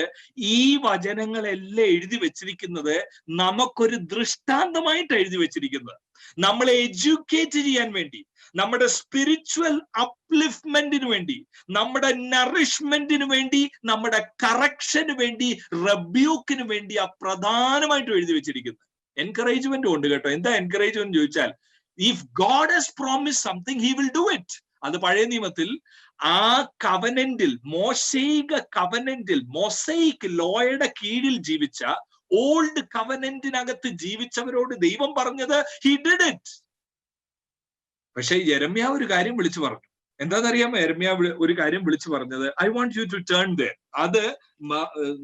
Speaker 1: ഈ വചനങ്ങളെല്ലാം എഴുതി വെച്ചിരിക്കുന്നത് നമുക്കൊരു ദൃഷ്ടാന്തമായിട്ട് എഴുതി വെച്ചിരിക്കുന്നത്, നമ്മളെ എഡ്യൂക്കേറ്റ് ചെയ്യാൻ വേണ്ടി, നമ്മുടെ സ്പിരിച്വൽ അപ്ലിഫ്റ്റ്മെന്റിന് വേണ്ടി, നമ്മുടെ നറിഷ്മെന്റിന് വേണ്ടി, നമ്മുടെ കറക്ഷന് വേണ്ടി, റെബ്യൂക്കിന് വേണ്ടി ആ പ്രധാനമായിട്ടും എഴുതി വെച്ചിരിക്കുന്നത്. എൻകറേജ്മെന്റും ഉണ്ട് കേട്ടോ. എന്താ എൻകറേജ്മെന്റ് ചോദിച്ചാൽ, if God has promise something he will do it. അത് പഴയ നിയമത്തിൽ ആ കവനന്റിൽ, മോശൈക കവനന്റിൽ, മൊസൈക്ക് ലോയുടെ കീഴിൽ ജീവിച്ച, ഓൾഡ് കവനന്റിനകത്ത് ജീവിച്ചവരോട് ദൈവം പറഞ്ഞത് ഹി ഡിഡ് ഇറ്റ്. പക്ഷെ യെരമ്യാ ഒരു കാര്യം വിളിച്ചു പറഞ്ഞു. എന്താണെന്നറിയാമോ? യെരമ്യാ ഒരു കാര്യം വിളിച്ചു പറഞ്ഞത്, I want you to turn there. അത്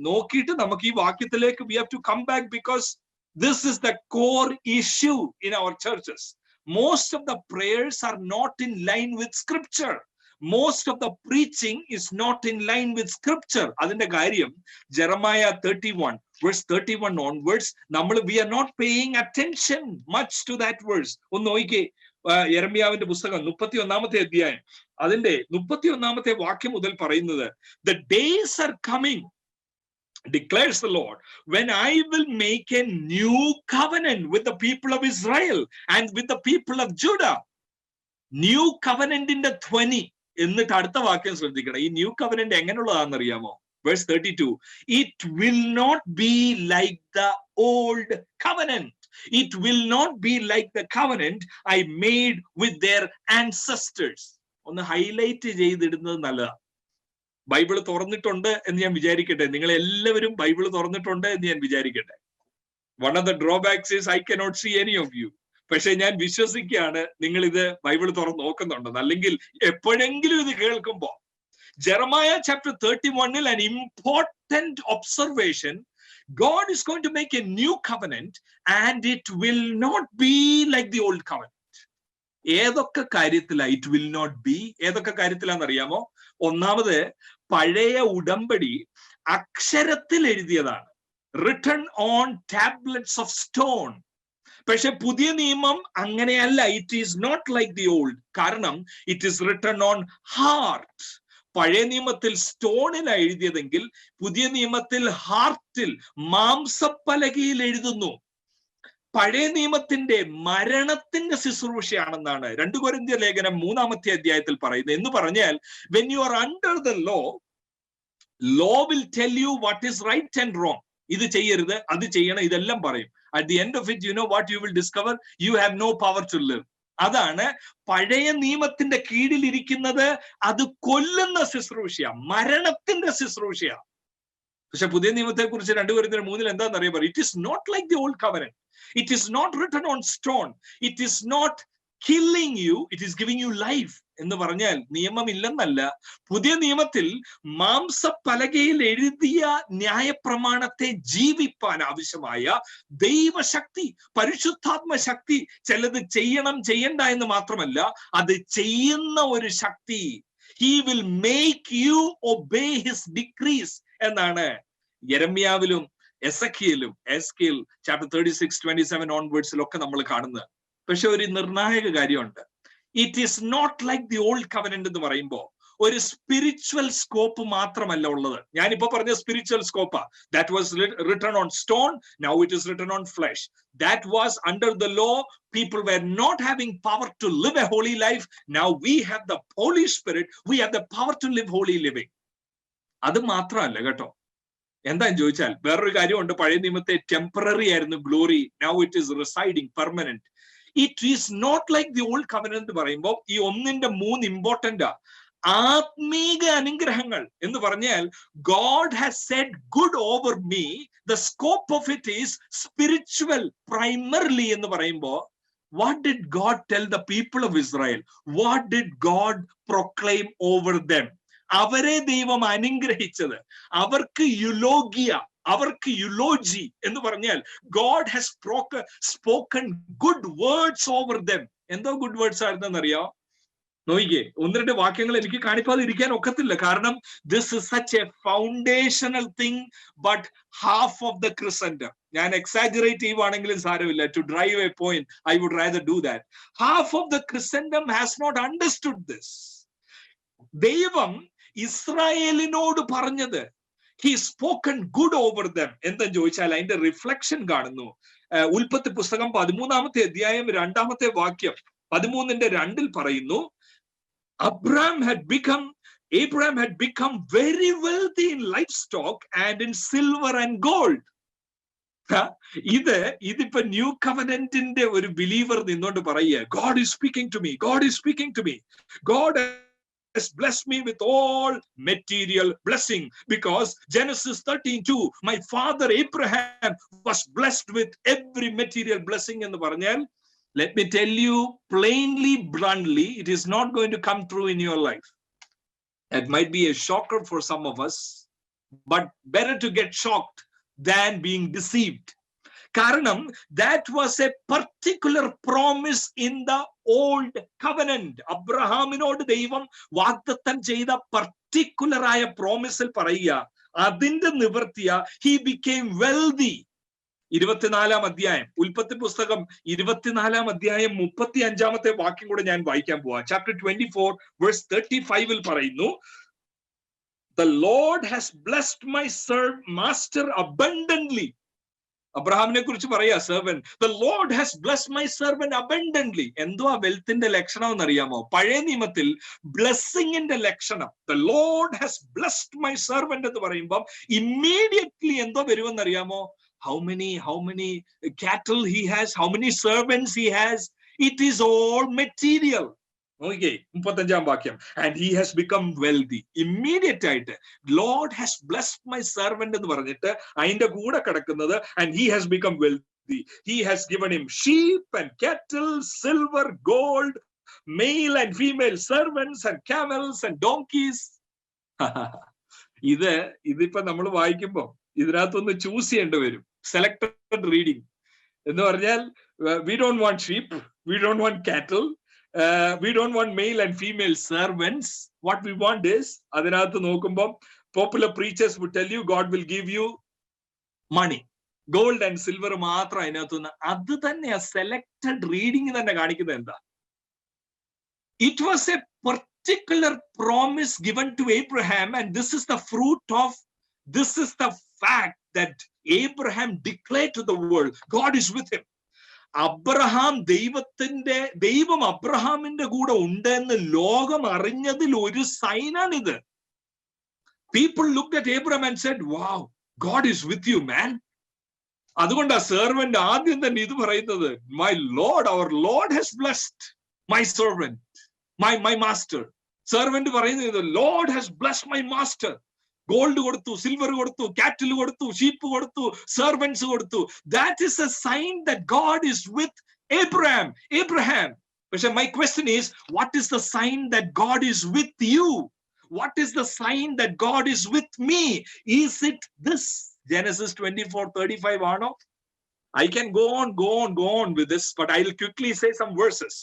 Speaker 1: നോക്കിയിട്ട് നമുക്ക് ഈ വാക്യത്തിലേക്ക് we have to come back, because this is the core issue in our churches. Most of the prayers are not in line with scripture. Most of the preaching is not in line with scripture. അതിന്റെ കാര്യം Jeremiah 31 verse 31 onwards, we are not paying attention much to that verse. ഒന്ന് നോക്കിക്കേ, യെരമ്യാവിന്റെ പുസ്തകം 31-ാമത്തെ അധ്യായം അതിന്റെ 31-ാമത്തെ വാക്യം മുതൽ പറയുന്നത്, the days are coming, declares the Lord, when I will make a new covenant with the people of Israel and with the people of Judah. New covenant in the 20. എന്നിട്ട് അടുത്ത വാക്യം ശ്രദ്ധിക്കണം. ഈ ന്യൂ കവനന്റ് എങ്ങനെയുള്ളതാണെന്ന് അറിയാമോ? Verse 32, it will not be like the old covenant. It will not be like the covenant I made with their ancestors. ഒന്ന് ഹൈലൈറ്റ് ചെയ്തിടുന്നത് നല്ലതാണ്. ബൈബിൾ തുറന്നിട്ടുണ്ട് എന്ന് ഞാൻ വിചാരിക്കട്ടെ. നിങ്ങൾ എല്ലാവരും ബൈബിൾ തുറന്നിട്ടുണ്ട് എന്ന് ഞാൻ വിചാരിക്കട്ടെ. One of the drawbacks is I cannot see any of you. പക്ഷെ ഞാൻ വിശ്വസിക്കുകയാണ് നിങ്ങൾ ഇത് ബൈബിൾ തുറന്ന് നോക്കുന്നുണ്ടെന്ന്. അല്ലെങ്കിൽ എപ്പോഴെങ്കിലും ഇത് കേൾക്കുമ്പോ Jeremiah chapter 31-ൽ an important observation, God is going to make a new covenant and it will not be like the old covenant. ഏതൊക്കെ കാര്യത്തിലാ it will not be? ഏതൊക്കെ കാര്യത്തിലാന്ന് അറിയാമോ? ഒന്നാമത്, പഴയ ഉടമ്പടി അക്ഷരത്തിൽ എഴുതിയതാണ്, written on tablets of stone. പക്ഷെ പുതിയ നിയമം അങ്ങനെയല്ല. It is not like the old. കാരണം it is written on heart. പഴയ നിയമത്തിൽ സ്റ്റോണിലാണ് എഴുതിയതെങ്കിൽ പുതിയ നിയമത്തിൽ ഹാർട്ടിൽ, മാംസപ്പലകയിൽ എഴുതുന്നു. പഴയ നിയമത്തിന്റെ മരണത്തിന്റെ ശുശ്രൂഷയാണെന്നാണ് 2 കൊരിന്ത്യർ ലേഖനം 3-ാമത്തെ അധ്യായത്തിൽ പറയുന്നത്. എന്ന് പറഞ്ഞാൽ when you are under the law will tell you what is right and wrong. ഇത് ചെയ്യരുത്, അത് ചെയ്യണം, ഇതെല്ലാം പറയും. At the end of it, you know what you will discover? You have no power to live. അതാണ് പഴയ നിയമത്തിന്റെ കീഴിൽ ഇരിക്കുന്നത്. അത് കൊല്ലുന്ന ശുശ്രൂഷയാ, മരണത്തിന്റെ ശുശ്രൂഷയാ. പക്ഷെ പുതിയ നിയമത്തെ കുറിച്ച് 2 കൊരിന്ത്യർ 3-ൽ എന്താണെന്ന് അറിയാൻ it is not like the old covenant. It is not written on stone. It is not killing you, it is giving you life. എന്ന് പറഞ്ഞാൽ നിയമം ഇല്ലെന്നല്ല. പുതിയ നിയമത്തിൽ മാംസപ്പലകയിൽ എഴുതിയ ന്യായപ്രമാണത്തെ ജീവിപ്പാൻ ആവശ്യമായ ദൈവശക്തി, പരിശുദ്ധാത്മ ശക്തി. ചിലത് ചെയ്യണം ചെയ്യണ്ട എന്ന് മാത്രമല്ല, അത് ചെയ്യുന്ന ഒരു ശക്തി. He will make you obey his decrees എന്നാണ് യെരമ്യാവിലും എസെക്കിയേലും chapter 36-27 onwards-ലൊക്കെ നമ്മൾ കാണുന്നത്. പക്ഷെ ഒരു നിർണായക കാര്യമുണ്ട്. It is not like the old covenant എന്ന് പറയുമ്പോൾ ഒരു സ്പിരിച്വൽ സ്കോപ്പ് മാത്രമല്ല ഉള്ളത്. ഞാനിപ്പോ പറഞ്ഞ സ്പിരിച്വൽ സ്കോപ്പാ. That was written on stone, now it is written on flesh. That was under the law. People were not having power to live a holy life. Now we have the Holy Spirit. We have the power to live holy living. അത് മാത്രമല്ല കേട്ടോ. എന്താന്ന് ചോദിച്ചാൽ വേറൊരു കാര്യമുണ്ട്. പഴയ നിയമത്തെ ടെമ്പററി ആയിരുന്നു glory. Now it is residing, permanent. It is not like the old covenant എന്ന് പറയുമ്പോൾ ഈ 1-3 ഇമ്പോർട്ടന്റാ. ആത്മീക അനുഗ്രഹങ്ങൾ എന്ന് പറഞ്ഞാൽ God has said good over me. The scope of it is spiritual primarily എന്ന് പറയുമ്പോൾ what did God tell the people of Israel? What did God proclaim over them? അവരെ ദൈവം അനുഗ്രഹിച്ചത്, അവർക്ക് യുലോഗിയ, അവർക്ക് യുലോജി എന്ന് പറഞ്ഞാൽ God has spoken good words over them. എന്തോ ഗുഡ് വേർഡ്സ് ആയിരുന്നെന്നറിയോ? നോയിക്കേ, 1-2 വാക്യങ്ങൾ എനിക്ക് കാണിക്കാതെ ഇരിക്കാൻ ഒക്കത്തില്ല. കാരണം this is such a foundational thing. But half of the Christendom, ഞാൻ എക്സാജറേറ്റ് ചെയ്യുവാണെങ്കിലും സാരമില്ല, to drive a point I would rather do that. Half of the Christendom has not understood this. ദൈവം ഇസ്രായേലിനോട് പറഞ്ഞത് he spoken good over them എന്തെന്ന് ചോദിച്ചാൽ അതിന്റെ റിഫ്ലക്ഷൻ കാണുന്നു. ഉൽപ്പത്തി പുസ്തകം 13-ാമത്തെ അധ്യായം 2-ാമത്തെ വാക്യം 13-2 പറയുന്നു, Abraham had become very wealthy in livestock and in silver and gold. ഇതിപ്പോ ന്യൂ കവനന്റിന്റെ ഒരു ബിലീവർ നിന്നോണ്ട് പറയുക, God is speaking to me, God is speaking to me. God has blessed me with all material blessing, because Genesis 13:2, my father Abraham was blessed with every material blessing എന്ന് പറഞ്ഞാൽ, let me tell you plainly, bluntly, it is not going to come true in your life. That might be a shocker for some of us, but better to get shocked than being deceived. കാരണം that was a particular promise in the old covenant. അബ്രഹാമിനോട് ദൈവം വാഗ്ദത്തം ചെയ്ത പർട്ടിക്കുലർ ആയ പ്രോമിസിൽ പറയുക, അതിന്റെ നിവർത്തിയ he became wealthy. 24-ാം അധ്യായം ഉൽപ്പത്തി പുസ്തകം 24-ാം അധ്യായം 35-ാമത്തെ വാക്യം കൂടെ ഞാൻ വായിക്കാൻ പോവാം. ചാപ്റ്റർ 24 verse 35-ൽ പറയുന്നു, The Lord has blessed my master abundantly. അബ്രഹാമിനെ കുറിച്ച് പറയാ, servant. The Lord has blessed my servant abundantly. എന്തോ ആ വെൽത്തിന്റെ ലക്ഷണം എന്നറിയാമോ? പഴയ നിയമത്തിൽ ബ്ലെസ്സിങ്ങിന്റെ ലക്ഷണം, The Lord has blessed my servant എന്ന് പറയുമ്പോൾ ഇമ്മീഡിയറ്റ്ലി എന്തോ വരുമെന്നറിയാമോ? How many cattle he has, how many servants he has. It is all material. Okay, 35-ാം വാക്യം, and he has become wealthy. Immediate ആയിട്ട് Lord has blessed my servant എന്ന് പറഞ്ഞിട്ട് അതിന്റെ കൂടെ കിടക്കുന്നത് and he has become wealthy. He has given him sheep and cattle, silver, gold, male and female servants and camels and donkeys. ഇതിപ്പോ നമ്മൾ വായിക്കുമ്പോ ഇതിനകത്തൊന്ന് ചൂസ് ചെയ്യേണ്ടി വരും. സെലക്ടഡ് റീഡിങ് എന്ന് പറഞ്ഞാൽ we don't want sheep, we don't want cattle, we don't want male and female servants. What we want is, അതിനകത്ത് നോക്കുമ്പോൾ popular preachers would tell you God will give you money, gold and silver മാത്രം അതിനകത്തുനിന്ന്. അത് തന്നെയാ സെലക്ടഡ് റീഡിങ് തന്നെ കാണിക്കുന്നത്. എന്താ? It was a particular promise given to Abraham, and this is the fruit of, this is the fact that Abraham declared to the world, God is with him. ദൈവം അബ്രഹാമിന്റെ കൂടെ ഉണ്ടെന്ന് ലോകം അറിഞ്ഞതിൽ ഒരു സൈനാണിത്. People looked at Abraham and said, wow, God is with you, man. അതുകൊണ്ട് ആ സെർവന്റ് ആദ്യം തന്നെ ഇത് പറയുന്നത്, my Lord, our Lord has blessed my servant, my master. Servant പറയുന്നത്, Lord has blessed my master. Gold കൊടുത്തു, സിൽവർ കൊടുത്തു, കാറ്റിൽ കൊടുത്തു, ഷീപ്പ് കൊടുത്തു, സെർവൻസ് കൊടുത്തു. That is a sign that God is with Abraham. പക്ഷെ my question is, what is the sign that God is with you? What is the sign that God is with me? Is it this Genesis 24:35 ആണോ? I can go on with this, but I'll quickly say some verses.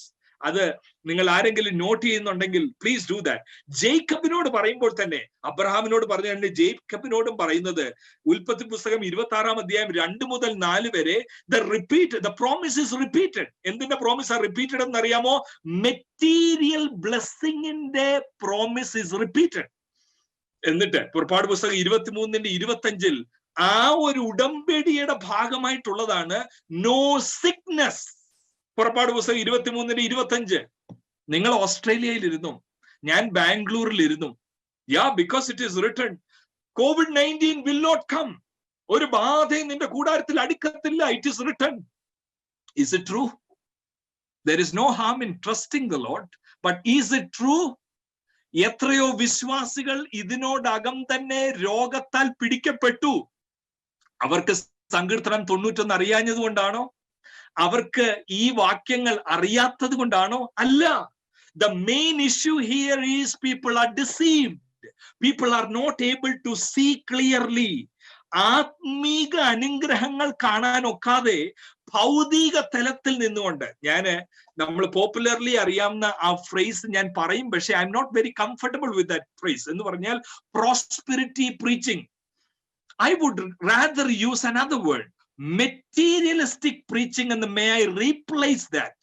Speaker 1: അത് നിങ്ങൾ ആരെങ്കിലും നോട്ട് ചെയ്യുന്നുണ്ടെങ്കിൽ പ്ലീസ് ഡു ദാറ്റ്. ജേക്കബിനോട് പറയുമ്പോൾ തന്നെ, അബ്രഹാമിനോട് പറഞ്ഞുകൊണ്ട് ജേക്കബിനോടും പറയുന്നത്, ഉൽപ്പത്തി പുസ്തകം 26-ാം അധ്യായം 2 മുതൽ 4 വരെ the promise is repeated. എന്തിന്റെ പ്രോമിസ് ആ റിപ്പീറ്റഡ് എന്നറിയാമോ? മെറ്റീരിയൽ ബ്ലെസ്സിങ്ങിന്റെ പ്രോമിസ് ഇസ് റിപ്പീറ്റഡ്. എന്നിട്ട് പുറപ്പാട് പുസ്തകം 23-25 ആ ഒരു ഉടമ്പടിയുടെ ഭാഗമായിട്ടുള്ളതാണ് നോ സിക്നസ്. പുറപ്പാട് പുസ്തകം 23-25. നിങ്ങൾ ഓസ്ട്രേലിയയിൽ ഇരുന്നു, ഞാൻ ബാംഗ്ലൂരിൽ ഇരുന്നു. because it is written, COVID-19 will not come. ഒരു ബാധയും നിന്റെ കൂടാരത്തിൽ അടുക്കത്തില്ല. It is written. Is it true? There is no harm in trusting the Lord. But is it true? എത്രയോ വിശ്വാസികൾ ഇതിനോടകം തന്നെ രോഗത്താൽ പിടിക്കപ്പെട്ടു. അവർക്ക് സങ്കീർത്തനം 91 അറിയാഞ്ഞത് കൊണ്ടാണോ? അവർക്ക് ഈ വാക്യങ്ങൾ അറിയാത്തത് കൊണ്ടാണോ? അല്ല. The main issue here is people are deceived. People are not able to see clearly. ആത്മീക അനുഗ്രഹങ്ങൾ കാണാനൊക്കാതെ ഭൗതിക തലത്തിൽ നിന്നുകൊണ്ട്, നമ്മൾ പോപ്പുലർലി അറിയാവുന്ന ആ ഫ്രേസ് ഞാൻ പറയും, പക്ഷെ I am not very comfortable with that phrase. എന്ന് പറഞ്ഞാൽ prosperity preaching. I would rather use another word, materialistic preaching, and may I replace that?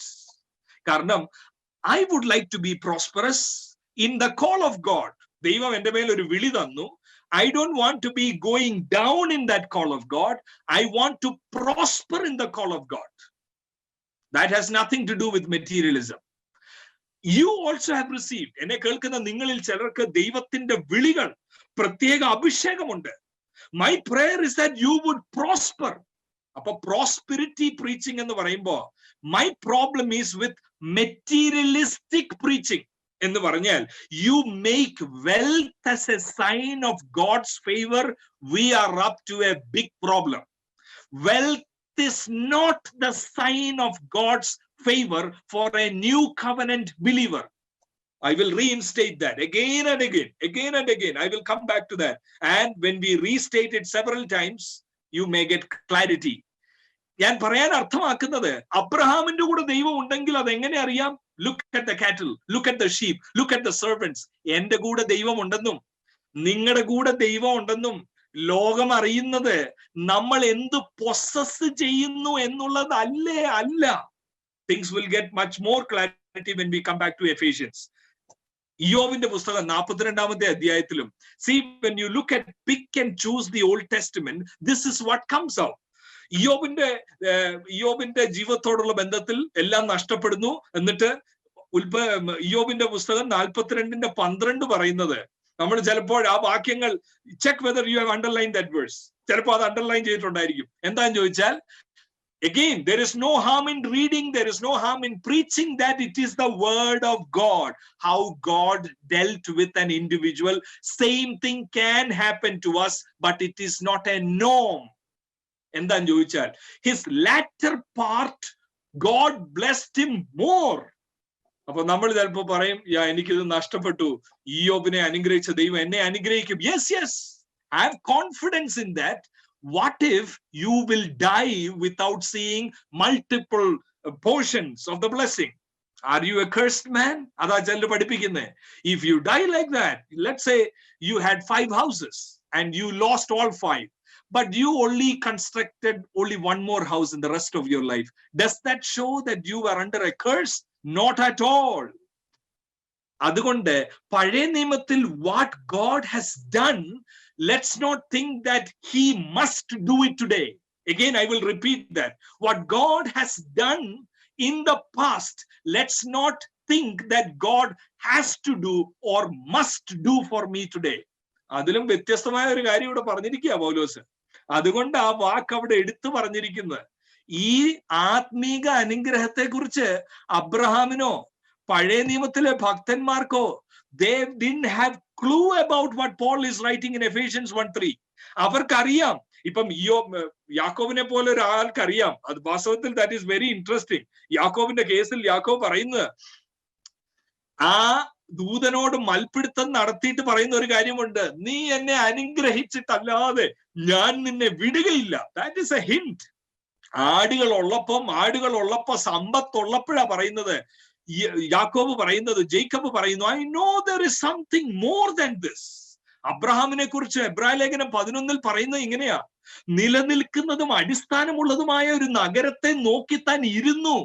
Speaker 1: കാരണം I would like to be prosperous in the call of God. ദൈവം എൻ്റെ മേൽ ഒരു വിളി തന്നു. I don't want to be going down in that call of God. I want to prosper in the call of God. That has nothing to do with materialism. You also have received. എന്നെ കേൾക്കുന്ന നിങ്ങളിൽ ചിലർക്ക് ദൈവത്തിന്റെ വിളികൾ, പ്രത്യേക അഭിഷേകമുണ്ട്. My prayer is that you would prosper. അപ്പൊ പ്രോസ്പെരിറ്റി preaching എന്ന് പറയുമ്പോൾ my problem is with materialistic preaching. എന്ന് പറഞ്ഞാൽ you make wealth as a sign of God's favor. We are up to a big problem. Wealth is not the sign of God's favor for a new covenant believer. I will reinstate that again and again. I will come back to that. And when we restate it several times, you may get clarity. ഞാൻ പറയാൻ അർത്ഥമാക്കുന്നത്, അബ്രഹാമിന്റെ കൂടെ ദൈവം ഉണ്ടെങ്കിൽ അത് എങ്ങനെ അറിയാം? Look at the cattle, look at the sheep, look at the servants. എന്റെ കൂടെ ദൈവം ഉണ്ടെന്നും നിങ്ങളുടെ കൂടെ ദൈവം ഉണ്ടെന്നും ലോകം അറിയുന്നത് നമ്മൾ എന്ത് പൊസസ് ചെയ്യുന്നു എന്നുള്ളതല്ല. Things will get much more clarity when we come back to Ephesians. യോബിന്റെ പുസ്തകം 42-ാമത്തെ അധ്യായത്തിലും, see, when you look at pick and choose the Old Testament, this is what comes out. യോബിന്റെ ജീവിതത്തോടുള്ള ബന്ധത്തിൽ എല്ലാം നഷ്ടപ്പെടുന്നു. എന്നിട്ട് യോബിന്റെ പുസ്തകം 42:12 പറയുന്നത്, നമ്മൾ ചിലപ്പോൾ ആ വാക്യങ്ങൾ check whether you have underlined that verse. ചിലപ്പോൾ അത് അണ്ടർലൈൻ ചെയ്തിട്ടുണ്ടായിരിക്കും. എന്താന്ന് ചോദിച്ചാൽ, again, there is no harm in reading, there is no harm in preaching that it is the word of God. How God dealt with an individual. Same thing can happen to us, but it is not a norm. എന്താന്ന് ചോദിച്ചാൽ, his latter part, God blessed him more. അപ്പൊ നമ്മൾ ചിലപ്പോ പറയും, എനിക്കിത് നഷ്ടപ്പെട്ടു, യോബിനെ അനുഗ്രഹിച്ച ദൈവം എന്നെ അനുഗ്രഹിക്കും. Yes, I have confidence in that. What if you will die without seeing multiple portions of the blessing? Are you a cursed man? അതാ ചിലർ പഠിപ്പിക്കുന്നത്. If you die like that, let's say you had 5 houses and you lost all 5, but you only constructed only one more house in the rest of your life. Does that show that you were under a curse? Not at all. അതുകൊണ്ട് പഴയ നിയമത്തിൽ what God has done, let's not think that he must do it today. Again, I will repeat that. What God has done in the past, let's not think that God has to do or must do for me today. അതിലും വ്യത്യസ്തമായ ഒരു കാര്യം ഇവിടെ പറഞ്ഞിരിക്കുക പൗലോസ്. അതുകൊണ്ട് ആ വാക്ക് അവിടെ എടുത്തു പറഞ്ഞിരിക്കുന്നത്. ഈ ആത്മീക അനുഗ്രഹത്തെ കുറിച്ച് അബ്രഹാമിനോ പഴയ നിയമത്തിലെ ഭക്തന്മാർക്കോ they didn't have clue about what Paul is writing in Ephesians 1:3. അവർക്കറിയാം. ഇപ്പം യാക്കോബിനെ പോലെ ഒരാൾക്കറിയാം. അത് വാസ്തവത്തിൽ ദാറ്റ് ഈസ് വെരി ഇൻട്രസ്റ്റിംഗ്. യാക്കോബിന്റെ കേസിൽ യാക്കോബ് പറയുന്നത്, ആ ദൂതനോട് മൽപ്പിടുത്തം നടത്തിയിട്ട് പറയുന്ന ഒരു കാര്യമുണ്ട്, നീ എന്നെ അനുഗ്രഹിച്ചിട്ടല്ലാതെ ഞാൻ നിന്നെ വിടുകയില്ല. That is a hint. ആടുകൾ ഉള്ളപ്പോ സമ്പത്തുള്ളപ്പോഴാ പറയുന്നത്. യാക്കോബ് പറയുന്നത്, ജേക്കബ് പറയുന്നു, I know there is something more than this. അബ്രഹാമിനെ കുറിച്ച് എബ്രായ ലേഖനം 11 പറയുന്നത് ഇങ്ങനെയാ, നിലനിൽക്കുന്നതും അടിസ്ഥാനമുള്ളതുമായ ഒരു നഗരത്തെ നോക്കി താൻ ഇരുന്നു.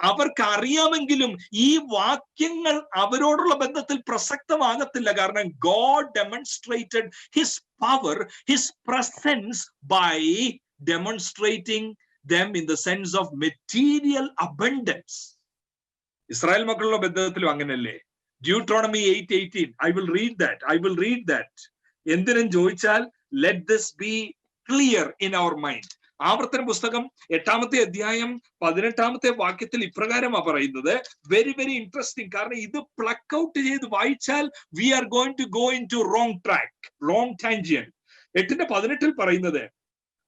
Speaker 1: അവർക്കറിയാമെങ്കിലും ഈ വാക്യങ്ങൾ അവരോടുള്ള ബന്ധത്തിൽ പ്രസക്തമാകത്തില്ല. കാരണം God demonstrated his power, his presence by demonstrating them in the sense of material abundance. Israel മക്കളുടെ ബന്ധത്തിലും അങ്ങനല്ലേ? Deuteronomy 8:18. I will read that. എന്തിനും ചോദിച്ചാൽ let this be clear in our mind. ആവർത്തന പുസ്തകം 8-ാമത്തെ അധ്യായം 18-ാമത്തെ വാക്യത്തിൽ ഇപ്രകാരമാ പറയുന്നത്. Very very interesting. കാരണം ഇത് പ്ലക്ക് ഔട്ട് ചെയ്ത് വായിച്ചാൽ we are going to go into wrong track, wrong tangent. 8:18 പറയുന്നത്,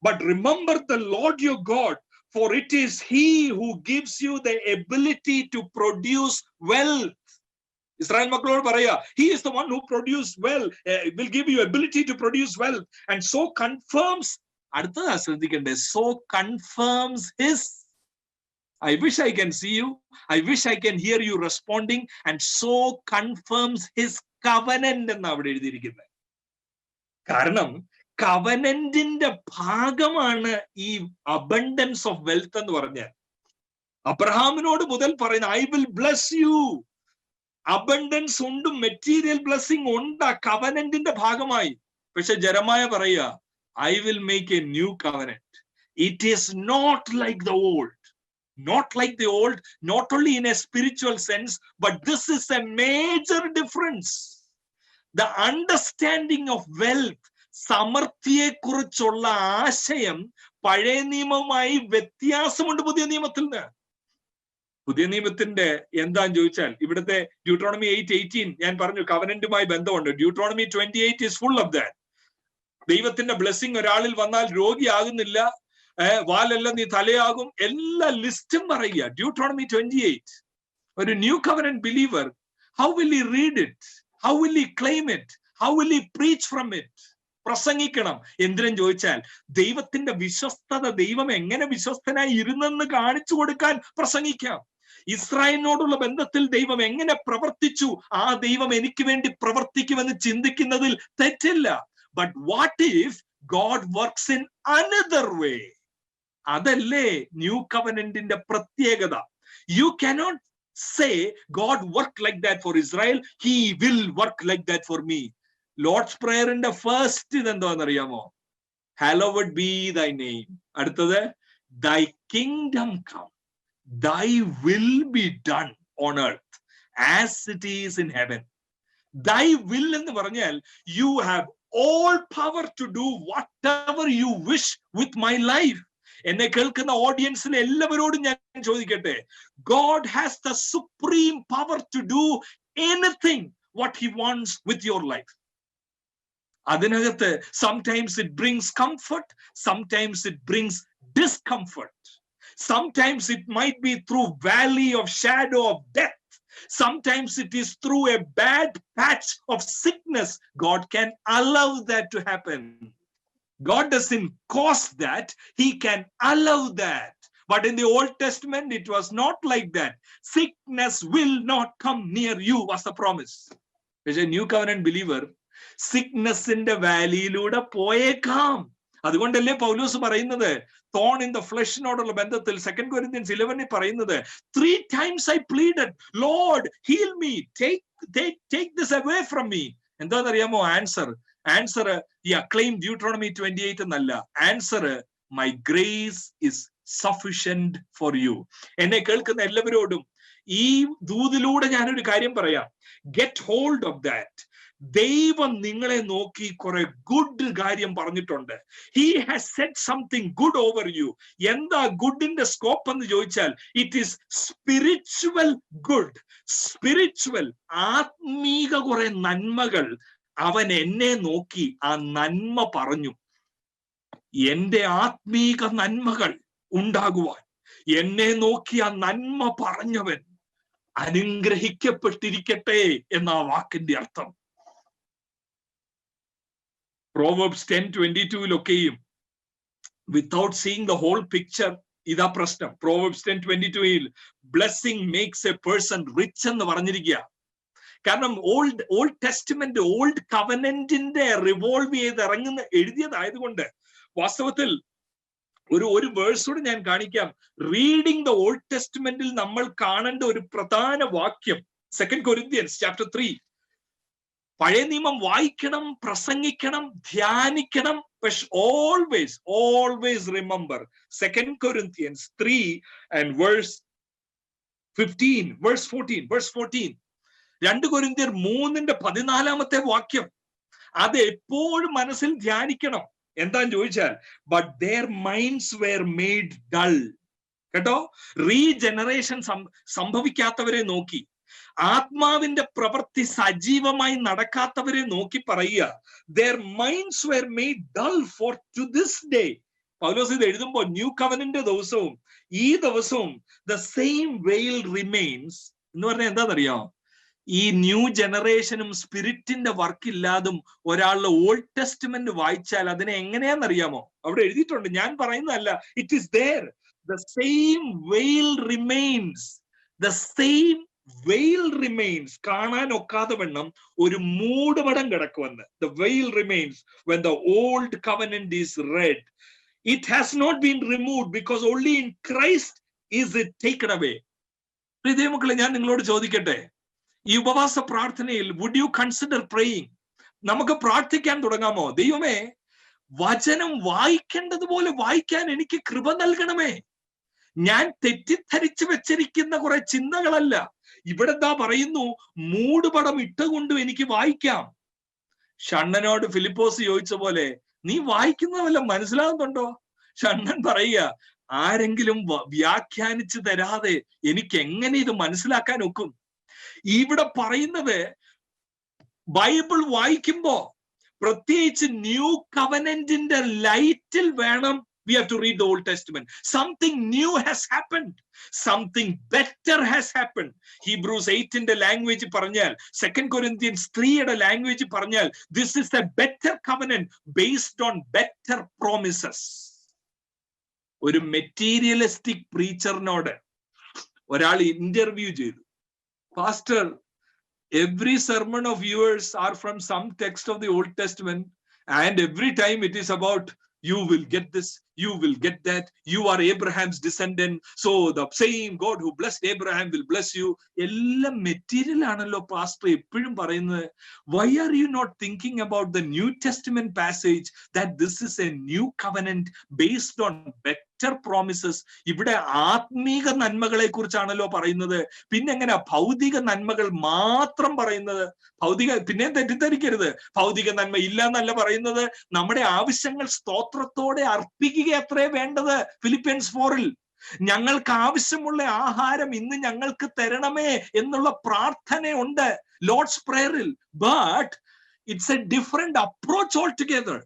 Speaker 1: but remember the Lord your God, for it is he who gives you the ability to produce wealth. Israel മക്കളോട് പറയാ, he is the one who will give you ability to produce wealth, and so confirms. അടുത്തതാ ശ്രദ്ധിക്കണ്ടേ, so confirms his. I wish I can see you, I wish I can hear you responding, and so confirms his covenant എന്നാ അവിടെ എഴുതിയിരിക്കുന്നത്. കാരണം കവനന്റിന്റെ ഭാഗമാണ് ഈ അബണ്ടൻസ് ഓഫ് വെൽത്ത് എന്ന് പറഞ്ഞാൽ. അബ്രഹാമിനോട് മുതൽ പറയുന്ന I will bless you. Abundance ഉണ്ട്, മെറ്റീരിയൽ ബ്ലെസ്സിങ് ഉണ്ട്, ആ കവനന്റിന്റെ ഭാഗമായി. പക്ഷെ ജെറമായ പറയുക, I will make a new covenant. It is not like the old. Not like the old, not only in a spiritual sense, but this is a major difference. The understanding of wealth, സമൃദ്ധിയെ കുറിച്ചുള്ള ആശയം പഴയ നിയമവുമായി വ്യത്യാസമുണ്ട് പുതിയ നിയമത്തിൽ നിന്ന്. പുതിയ നിയമത്തിന്റെ എന്താന്ന് ചോദിച്ചാൽ ഇവിടുത്തെ Deuteronomy 8:18 ഞാൻ പറഞ്ഞു കവനന്റുമായി ബന്ധമുണ്ട്. Deuteronomy 28 is full of that. ദൈവത്തിന്റെ ബ്ലെസ്സിങ് ഒരാളിൽ വന്നാൽ രോഗിയാകുന്നില്ല, വാലെല്ലാം നീ തലയാകും, എല്ലാ ലിസ്റ്റും പറയുക. Deuteronomy 28. ഒരു new covenant believer, how will he read it? How will he claim it? How will he preach from it? പ്രസംഗിക്കണം. എന്തിനും ചോദിച്ചാൽ ദൈവത്തിന്റെ വിശ്വസ്തത, ദൈവം എങ്ങനെ വിശ്വസ്തനായി ഇരുന്നെന്ന് കാണിച്ചു കൊടുക്കാൻ പ്രസംഗിക്കാം. ഇസ്രായേലിനോടുള്ള ബന്ധത്തിൽ ദൈവം എങ്ങനെ പ്രവർത്തിച്ചു, ആ ദൈവം എനിക്ക് വേണ്ടി പ്രവർത്തിക്കുമെന്ന് ചിന്തിക്കുന്നതിൽ തെറ്റില്ല. But what if God works in another way? അതല്ലേ ന്യൂ കവനന്റിന്റെ പ്രത്യേകത. You cannot say God worked like that for Israel, he will work like that for me. Lord's പ്രേയറിന്റെ ഫസ്റ്റ് ഇതെന്താണെന്നറിയാമോ? hallowed be thy name. അടുത്തത് thy kingdom come, thy will be done on earth as it is in heaven. Thy will എന്ന് പറഞ്ഞാൽ you have all power to do whatever you wish with my life. എന്നെ കേൾക്കുന്ന ഓഡിയൻസിലെ എല്ലാവരോടും ഞാൻ ചോദിക്കട്ടെ, God has the supreme power to do anything what he wants with your life. അതിനകത്ത് sometimes it brings comfort, sometimes it brings discomfort, sometimes it might be through valley of shadow of death, sometimes it is through a bad patch of sickness. God can allow that to happen. God doesn't cause that, he can allow that. But in the Old Testament it was not like that. Sickness will not come near you was the promise. As a new covenant believer, സിക്നസിന്റെ വാലിയിലൂടെ പോയേക്കാം. അതുകൊണ്ടല്ലേ പൗലോസ് പറയുന്നത് തോൺ ഇൻ ദ ഫ്ലഷിനോടുള്ള ബന്ധത്തിൽ 2 Corinthians 11 പറയുന്നത് 3 times I pleaded, Lord heal me, take this away from me. എന്താണെന്നറിയാമോ ആൻസർ? he acclaimed Deuteronomy 28 എന്നല്ല. Answer my grace is sufficient for you. എന്നെ കേൾക്കുന്ന എല്ലാവരോടും ഈ ദൂതിലൂടെ ഞാനൊരു കാര്യം പറയാം. Get hold of that. ദൈവം നിങ്ങളെ നോക്കി കുറെ ഗുഡ് കാര്യം പറഞ്ഞിട്ടുണ്ട്. He has said something good over you. എന്താ ഗുഡിന്റെ സ്കോപ്പ് എന്ന് ചോദിച്ചാൽ it is spiritual good. Spiritual, ആത്മീക കുറെ നന്മകൾ അവൻ എന്നെ നോക്കി ആ നന്മ പറഞ്ഞു. എന്റെ ആത്മീക നന്മകൾ ഉണ്ടാകുവാൻ എന്നെ നോക്കി ആ നന്മ പറഞ്ഞവൻ അനുഗ്രഹിക്കപ്പെട്ടിരിക്കട്ടെ എന്ന വാക്കിന്റെ അർത്ഥം. Proverbs 10:22 without seeing the whole picture, ഇതാ പ്രശ്നം. Proverbs 10:22 blessing makes a person rich എന്ന് പറഞ്ഞിരിക്കുക. കാരണം ഓൾഡ് ടെസ്റ്റ്മെന്റ്, ഓൾഡ് കവനന്റിന്റെ റിവോൾവ് ചെയ്ത് എഴുതിയതായതുകൊണ്ട് വാസ്തവത്തിൽ ഒരു വേഴ്സോട് ഞാൻ കാണിക്കാം. റീഡിംഗ് ദ ഓൾഡ് ടെസ്റ്റ്മെന്റിൽ നമ്മൾ കാണേണ്ട ഒരു പ്രധാന വാക്യം 2 Corinthians chapter 3. പഴയ നിയമം വായിക്കണം, പ്രസംഗിക്കണം, ധ്യാനിക്കണം. പക്ഷെ always remember 2 Corinthians 3 and verse 14. 2 Corinthians 3:14 വാക്യം. അത് എപ്പോഴും മനസ്സിൽ ധ്യാനിക്കണം. എന്താന്ന് ചോദിച്ചാൽ but their minds were made dull. കേട്ടോ, റീജനറേഷൻ സംഭവിക്കാത്തവരെ നോക്കി, ആത്മാവിന്റെ പ്രവൃത്തി സജീവമായി നടക്കാത്തവരെ നോക്കി പറയുക, their minds were made dull for to this day. പൗലോസ് ഇത് എഴുതുമ്പോൾ ന്യൂ കവനന്റ് ദിവസവും ഈ ദിവസവും the same veil remains എന്ന് പറഞ്ഞാൽ എന്താണെന്നറിയോ? ഈ ന്യൂ ജനറേഷനും സ്പിരിറ്റിന്റെ വർക്കില്ലാതും ഒരാളുടെ ഓൾഡ് ടെസ്റ്റ്മെന്റ് വായിച്ചാൽ അതിനെ എങ്ങനെയാണെന്നറിയാമോ? അവിടെ എഴുതിയിട്ടുണ്ട്, ഞാൻ പറയുന്നതല്ല, it is there. The same veil remains. The same veil remains. കാണാൻ ഒക്കാതെ വണ്ണം ഒരു മൂടുപടം കിടക്കുമെന്ന്. The veil remains when the old covenant is read. It has not been removed because only in Christ is it taken away. പ്രിയമക്കളെ, ഞാൻ നിങ്ങളോട് ചോദിക്കട്ടെ, ഈ ഉപവാസ പ്രാർത്ഥനയിൽ വുഡ് യു കൺസിഡർ പ്രേയിങ്? നമുക്ക് പ്രാർത്ഥിക്കാൻ തുടങ്ങാമോ? ദൈവമേ, വചനം വായിക്കേണ്ടതുപോലെ വായിക്കാൻ എനിക്ക് കൃപ നൽകണമേ. ഞാൻ തെറ്റിദ്ധരിച്ചു വെച്ചിരിക്കുന്ന കുറെ ചിന്തകളല്ല. ഇവിടെ എന്താ പറയുന്നു? മൂടുപടം ഇട്ടുകൊണ്ടും എനിക്ക് വായിക്കാം. ഷണ്ണനോട് ഫിലിപ്പോസ് ചോദിച്ച പോലെ, നീ വായിക്കുന്നതല്ല മനസ്സിലാകുന്നുണ്ടോ? ഷണ്ണൻ പറയുക, ആരെങ്കിലും വ്യാഖ്യാനിച്ചു തരാതെ എനിക്ക് എങ്ങനെ ഇത് മനസ്സിലാക്കാൻ ഒക്കും? ഇവിടെ പറയുന്നത് ബൈബിൾ വായിക്കുമ്പോ പ്രത്യേകിച്ച് ന്യൂ കവനന്റിന്റെ ലൈറ്റിൽ വേണം we have to read the Old Testament. Something new has happened. Something better has happened. Hebrews 8 language പറഞ്ഞാൽ, 2 Corinthians 3 language പറഞ്ഞാൽ, this is a better covenant based on better promises. ഒരു മെറ്റീരിയലിസ്റ്റിക് പ്രീച്ചറിനോട് ഒരാൾ ഇന്റർവ്യൂ ചെയ്തു, Pastor, every sermon of yours are from some text of the Old Testament, and every time it is about you will get this, you will get that, you are Abraham's descendant, so the same God who blessed Abraham will bless you. എല്ലാം മെറ്റീരിയൽ ആണല്ലോ പാസ്റ്റർ എപ്പോഴും പറയുന്നത്. Why are you not thinking about the New Testament passage that this is a new covenant based on better promises? ഇവിടെ ആത്മീക നന്മകളെ കുറിച്ചാണല്ലോ പറയുന്നത്. പിന്നെ എങ്ങനെ ഭൗതിക നന്മകൾ മാത്രം പറയുന്നത്? പിന്നെ തെറ്റിദ്ധരിക്കരുത്, ഭൗതിക നന്മ ഇല്ല എന്നല്ല പറയുന്നത്. നമ്മുടെ ആവശ്യങ്ങൾ സ്തോത്രത്തോടെ അർപ്പിക്കുക അത്രേ വേണ്ടത്. ഫിലിപ്പിയൻസ് 4 ഞങ്ങൾക്ക് ആവശ്യമുള്ള ആഹാരം ഇന്ന് ഞങ്ങൾക്ക് തരണമേ എന്നുള്ള പ്രാർത്ഥനയുണ്ട് ലോർഡ്സ് പ്രേയറിൽ. But it's a different approach altogether.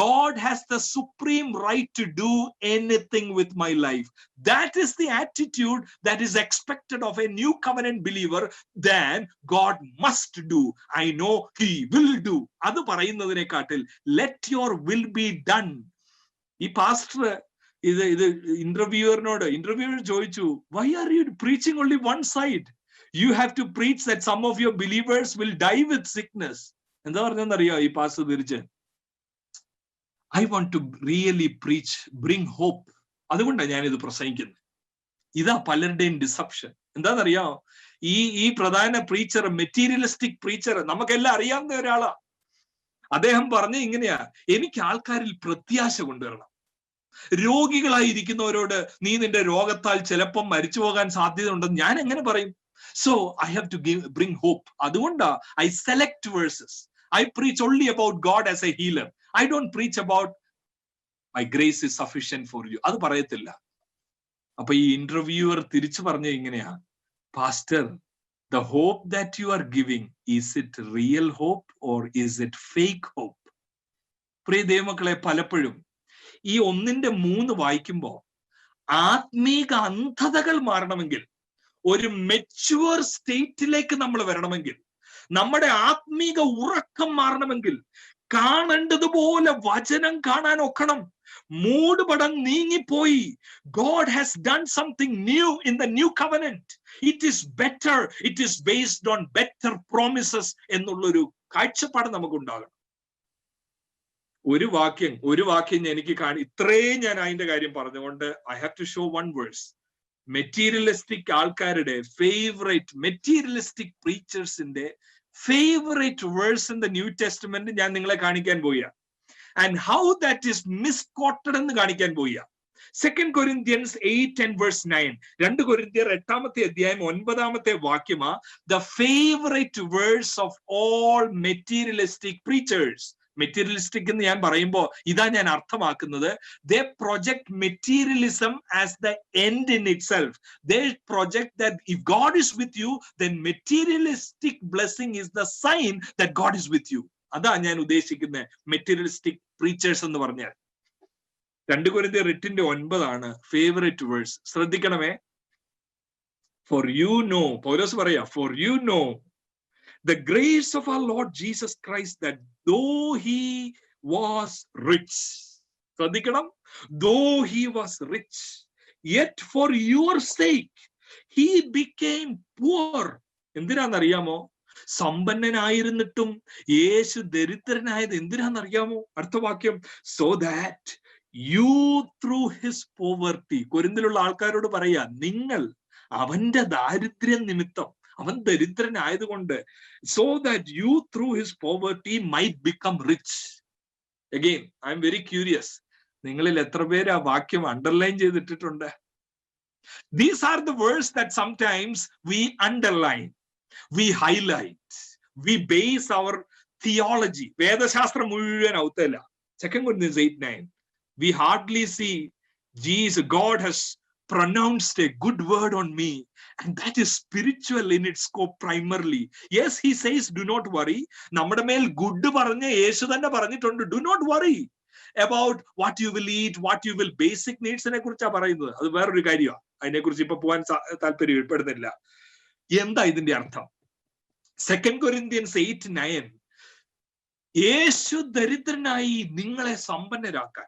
Speaker 1: God has the supreme right to do anything with my life. That is the attitude that is expected of a new covenant believer. Then God must do. I know he will do. അത് പറയുന്നതിനെക്കാട്ടിൽ let your will be done. ഈ പാസ്റ്റർ ഇത് ഇന്റർവ്യൂവർ ചോദിച്ചു, why are you preaching only one side? You have to preach that some of your believers will die with sickness. എന്താ പറഞ്ഞെന്നറിയോ ഈ പാസ്റ്റർ തിരിച്ച്? I want to really preach, bring hope. അതുകൊണ്ടാണ് ഞാനിത് പ്രസംഗിക്കുന്നത്. ഇതാ പലരുടെയും ഡിസപ്ഷൻ. എന്താണെന്നറിയോ? ഈ പ്രധാന പ്രീച്ചർ, മെറ്റീരിയലിസ്റ്റിക് പ്രീച്ചർ, നമുക്കെല്ലാം അറിയാവുന്ന ഒരാളാ. അദ്ദേഹം പറഞ്ഞ ഇങ്ങനെയാ, എനിക്ക് ആൾക്കാരിൽ പ്രത്യാശ കൊണ്ടുവരണം. രോഗികളായിരിക്കുന്നവരോട് നീ നിന്റെ രോഗത്താൽ ചിലപ്പം മരിച്ചു പോകാൻ സാധ്യത ഉണ്ടെന്ന് ഞാൻ എങ്ങനെ പറയും? So I have to bring hope. അതുകൊണ്ടാ I select verses. I preach only about God as a healer. I don't preach about my grace is sufficient for you. അത് പറയത്തില്ല. അപ്പൊ ഈ ഇന്റർവ്യൂവർ തിരിച്ചു പറഞ്ഞ ഇങ്ങനെയാ, pastor, the hope that you are giving, is it real hope or is it fake hope? പ്രിയ ദൈവമക്കളെ, പലപ്പോഴും ഈ 1:3 വായിക്കുമ്പോ ആത്മീക അന്ധതകൾ മാറണമെങ്കിൽ, ഒരു മെച്യൂർ സ്റ്റേറ്റിലേക്ക് നമ്മൾ വരണമെങ്കിൽ, നമ്മുടെ ആത്മീക ഉറക്കം മാറണമെങ്കിൽ, കാണേണ്ടതുപോലെ വചനം കാണാൻ ഒക്കണം. മൂടുപടം നീങ്ങിപ്പോയി. God has done something new in the new covenant. It is better. It is based on better promises എന്നുള്ളൊരു കാഴ്ചപ്പാട് നമുക്കുണ്ടാകണം. ഒരു വാക്യം എനിക്ക് ഇത്രയും ഞാൻ അതിന്റെ കാര്യം പറഞ്ഞുകൊണ്ട് I have to show one verse. Materialistic ആൾക്കാരുടെ ഫേവറേറ്റ്, മെറ്റീരിയലിസ്റ്റിക് പ്രീച്ചേഴ്സിന്റെ favourite verse in the New Testament ഞാൻ നിങ്ങളെ കാണിക്കാൻ പോവുക. And how that is misquoted എന്ന് കാണിക്കാൻ പോവുക. 2 Corinthians 8 and verse 9. 2 കൊരിന്ത്യർ 8-ാമത്തെ വാക്യമാ the favorite verse of all materialistic preachers. Materialistic എന്ന് ഞാൻ പറയുമ്പോൾ ഇതാ ഞാൻ അർത്ഥമാക്കുന്നത്. They project materialism as the end in itself. They project that if God is with you, then materialistic blessing is the sign that God is with you. അതാ ഞാൻ ഉദ്ദേശിക്കുന്ന മെറ്റീരിയലിസ്റ്റിക് പ്രീച്ചേഴ്സ് എന്ന് പറഞ്ഞാൽ. 2 കൊരിന്ത്യർ 8:9 ഫേവറേറ്റ് വേഴ്സ്. ശ്രദ്ധിക്കണമേ. For you know, പൗലോസ് പറയാ, for you know the grace of our Lord Jesus Christ, that though he was rich, ശ്രദ്ധിക്കണം, though he was rich, yet for your sake he became poor. എന്തിനാന്നറിയാമോ? സമ്പന്നനായിരുന്നിട്ടും യേശു ദരിദ്രനായത് എന്തിനാന്നറിയാമോ? അടുത്ത വാക്യം, so that you through his poverty. കൊരിന്തിലുള്ള ആൾക്കാരോട് പറയാ, നിങ്ങൾ അവന്റെ ദാരിദ്ര്യം നിമിത്തം, അവൻ ദരിദ്രനായതുകൊണ്ട്, so that you through his poverty might become rich. Again, I am very curious. നിങ്ങളിൽ എത്ര പേര് ആ വാക്യം അണ്ടർലൈൻ ചെയ്തിട്ടുണ്ട്? These are the words that sometimes we underline, we highlight, we base our theology. വേദശാസ്ത്രം മുഴുവൻ ഔത്തല്ല. 2 Corinthians 8:9. We hardly see Jesus, God has pronounced a good word on me, and that is spiritual in its scope primarily. Yes, he says do not worry. നമ്മുടെ മേൽ ഗുഡ് പറഞ്ഞ യേശു തന്നെ പറഞ്ഞിട്ടുണ്ട്, do not worry about what you will eat, what you will, basic needs-നെ കുറിച്ചാണ് പറയുന്നത്. അത് വേറൊരു കാര്യമാണ്, അതിനെക്കുറിച്ച് ഇപ്പൊ പോകാൻ താല്പര്യപ്പെടുന്നില്ല. എന്താ ഇതിന്റെ അർത്ഥം? 2 Corinthians 8:9, യേശു ദരിദ്രനായി നിങ്ങളെ സമ്പന്നരാക്കാൻ.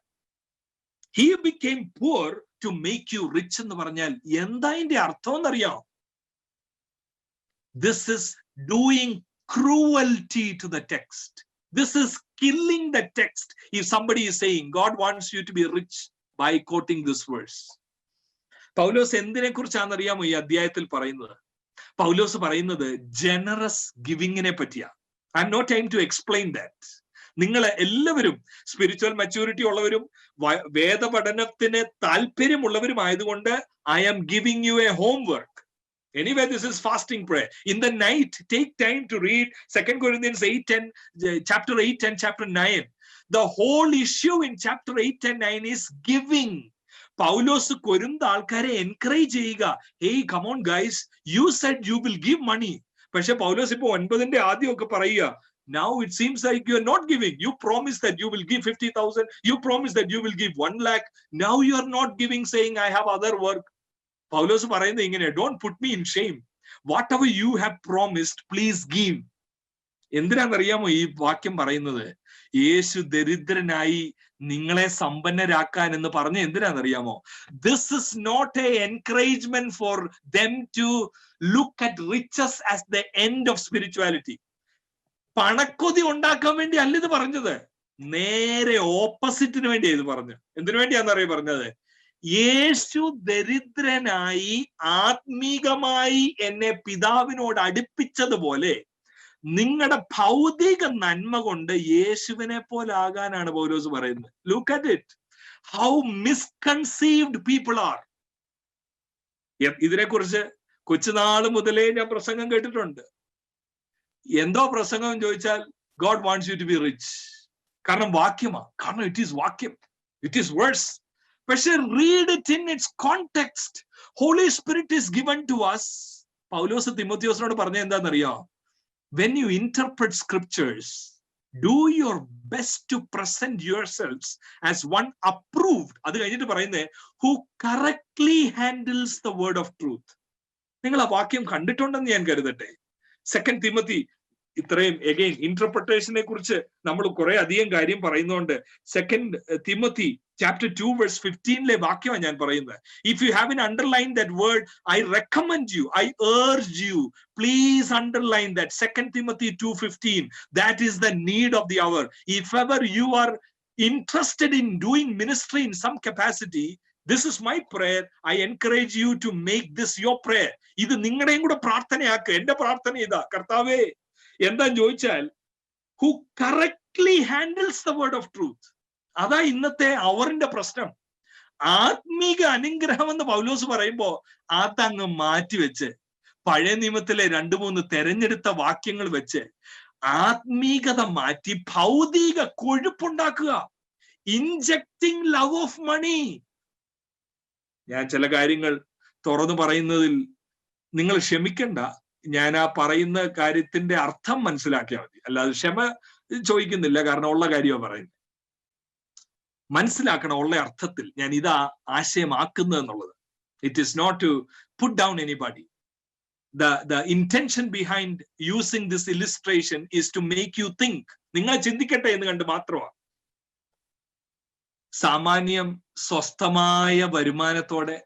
Speaker 1: He became poor to make you rich എന്ന് പറഞ്ഞാൽ എന്താ ഇതിന്റെ അർത്ഥം എന്നറിയാം? This is doing cruelty to the text. This is killing the text. If somebody is saying God wants you to be rich by quoting this verse. പൗലോസ് എന്തിനെ കുറിച്ചാണെന്നറിയാമോ ഈ അധ്യായത്തിൽ പറയുന്നത്? പൗലോസ് പറയുന്നത് ജനറസ് ഗിവിങ്ങിനെ പറ്റിയാ. I am not trying to explain that. നിങ്ങൾ എല്ലാവരും സ്പിരിച്വൽ മെച്യൂരിറ്റി ഉള്ളവരും വേദപഠനത്തിന് താല്പര്യമുള്ളവരുമായതുകൊണ്ട് I am giving you a homework. Anyway, this is fasting prayer. In the night, take time to read 2 Corinthians 8 and chapter 8 and chapter 9. The whole issue in chapter 8 and 9 is giving. പൗലോസ് കൊരിന്ത ആൾക്കാരെ എൻകറേജ് ചെയ്യുക. Hey, come on guys, you said you will give money. പക്ഷെ പൗലോസ് ഇപ്പൊ 9 ആദ്യമൊക്കെ പറയുക, now it seems like you are not giving. You promised that you will give 50,000. You promised that you will give 1 lakh. Now you are not giving, saying I have other work. പൗലോസ് പറയുന്നത് ഇങ്ങനെ, don't put me in shame. Whatever you have promised, please give. എന്തിനാണെന്നറിയാമോ ഈ വാക്യം പറയുന്നത്? യേശു ദരിദ്രനായി നിങ്ങളെ സമ്പന്നരാക്കാൻ എന്ന് പറഞ്ഞ എന്തിനാണെന്നറിയാമോ? This is not a encouragement for them to look at riches as the end of spirituality. പണക്കൊതി ഉണ്ടാക്കാൻ വേണ്ടി അല്ല ഇത് പറഞ്ഞത്, നേരെ ഓപ്പോസിറ്റിന് വേണ്ടിയാ ഇത് പറഞ്ഞു. എന്തിനു വേണ്ടിയാണെന്നറിയാം പറഞ്ഞത്? യേശു ദരിദ്രനായി ആത്മീകമായി എന്നെ പിതാവിനോട് അടുപ്പിച്ചതുപോലെ നിങ്ങളുടെ ഭൗതിക നന്മ കൊണ്ട് യേശുവിനെ പോലെ ആകാനാണ് പൗലോസ് പറയുന്നത്. Look at it. how misconceived people are. ഇതിനെക്കുറിച്ച് കൊച്ചുനാള് മുതലേ ഞാൻ പ്രസംഗം കേട്ടിട്ടുണ്ട്. എന്തോ പ്രസംഗം ചോദിച്ചാൽ God wants you to be rich. കാരണം വാക്യമാ, കാരണം it is വാക്യം, it is verse. പക്ഷെ read it in its context. Holy Spirit is given to us. പൗലോസ് തിമോത്തിയോസിനോട് പറഞ്ഞ എന്താണെന്നറിയോ? When you interpret scriptures, do your best to present yourselves as one approved. അത് കഴിഞ്ഞിട്ട് പറയുന്നേ, who correctly handles the word of truth. നിങ്ങൾ ആ വാക്യം കണ്ടിട്ടുണ്ടെന്ന് ഞാൻ കരുതട്ടെ. 2 തിമോത്തി ഇത്രയും അഗൈൻ ഇന്റർപ്രിട്ടേഷനെ കുറിച്ച് നമ്മൾ കുറെ അധികം കാര്യം പറയുന്നതുകൊണ്ട് 2 തിമോത്തി chapter 2 verse 15 വാക്യമാണ് ഞാൻ പറയുന്നത്. If you haven't underlined that word, I recommend you, I urge you, please underline that. 2 Timothy 2:15. That is the need of the hour. If ever you are interested in doing ministry in some capacity, this is my prayer. I encourage you to make this your prayer. ഇത് നിങ്ങളുടെയും കൂടെ പ്രാർത്ഥനയാക്കുക. എന്റെ പ്രാർത്ഥന ഇതാ, കർത്താവേ എന്താ ചോദിച്ചാൽ, who correctly handles the word of truth. അതാ ഇന്നത്തെ അവറിന്റെ പ്രശ്നം. ആത്മീക അനുഗ്രഹം എന്ന് പൗലോസ് പറയുമ്പോ അതങ്ങ് മാറ്റിവെച്ച് പഴയ നിയമത്തിലെ 2-3 തെരഞ്ഞെടുത്ത വാക്യങ്ങൾ വെച്ച് ആത്മീകത മാറ്റി ഭൗതിക കൊഴുപ്പുണ്ടാക്കുക. ഇൻജെക്ടിങ് ലവ് ഓഫ് മണി. ഞാൻ ചില കാര്യങ്ങൾ തുറന്നു പറയുന്നതിൽ നിങ്ങൾ ക്ഷമിക്കണ്ട. ഞാൻ ആ പറയുന്ന കാര്യത്തിന്റെ അർത്ഥം മനസ്സിലാക്കിയാൽ മതി. അല്ലാതെ ക്ഷമ ചോദിക്കുന്നില്ല, കാരണം ഉള്ള കാര്യമാണ് പറയുന്നത്. മനസ്സിലാക്കണം ഉള്ള അർത്ഥത്തിൽ ഞാൻ ഇതാ ആശയമാക്കുന്നത് എന്നുള്ളത്. It is not to put down anybody. The intention behind using this illustration is to make you think. നിങ്ങൾ ചിന്തിക്കട്ടെ എന്ന് കണ്ട് മാത്രമാണ്. സാമാന്യം സ്വസ്ഥമായ വരുമാനത്തോടെ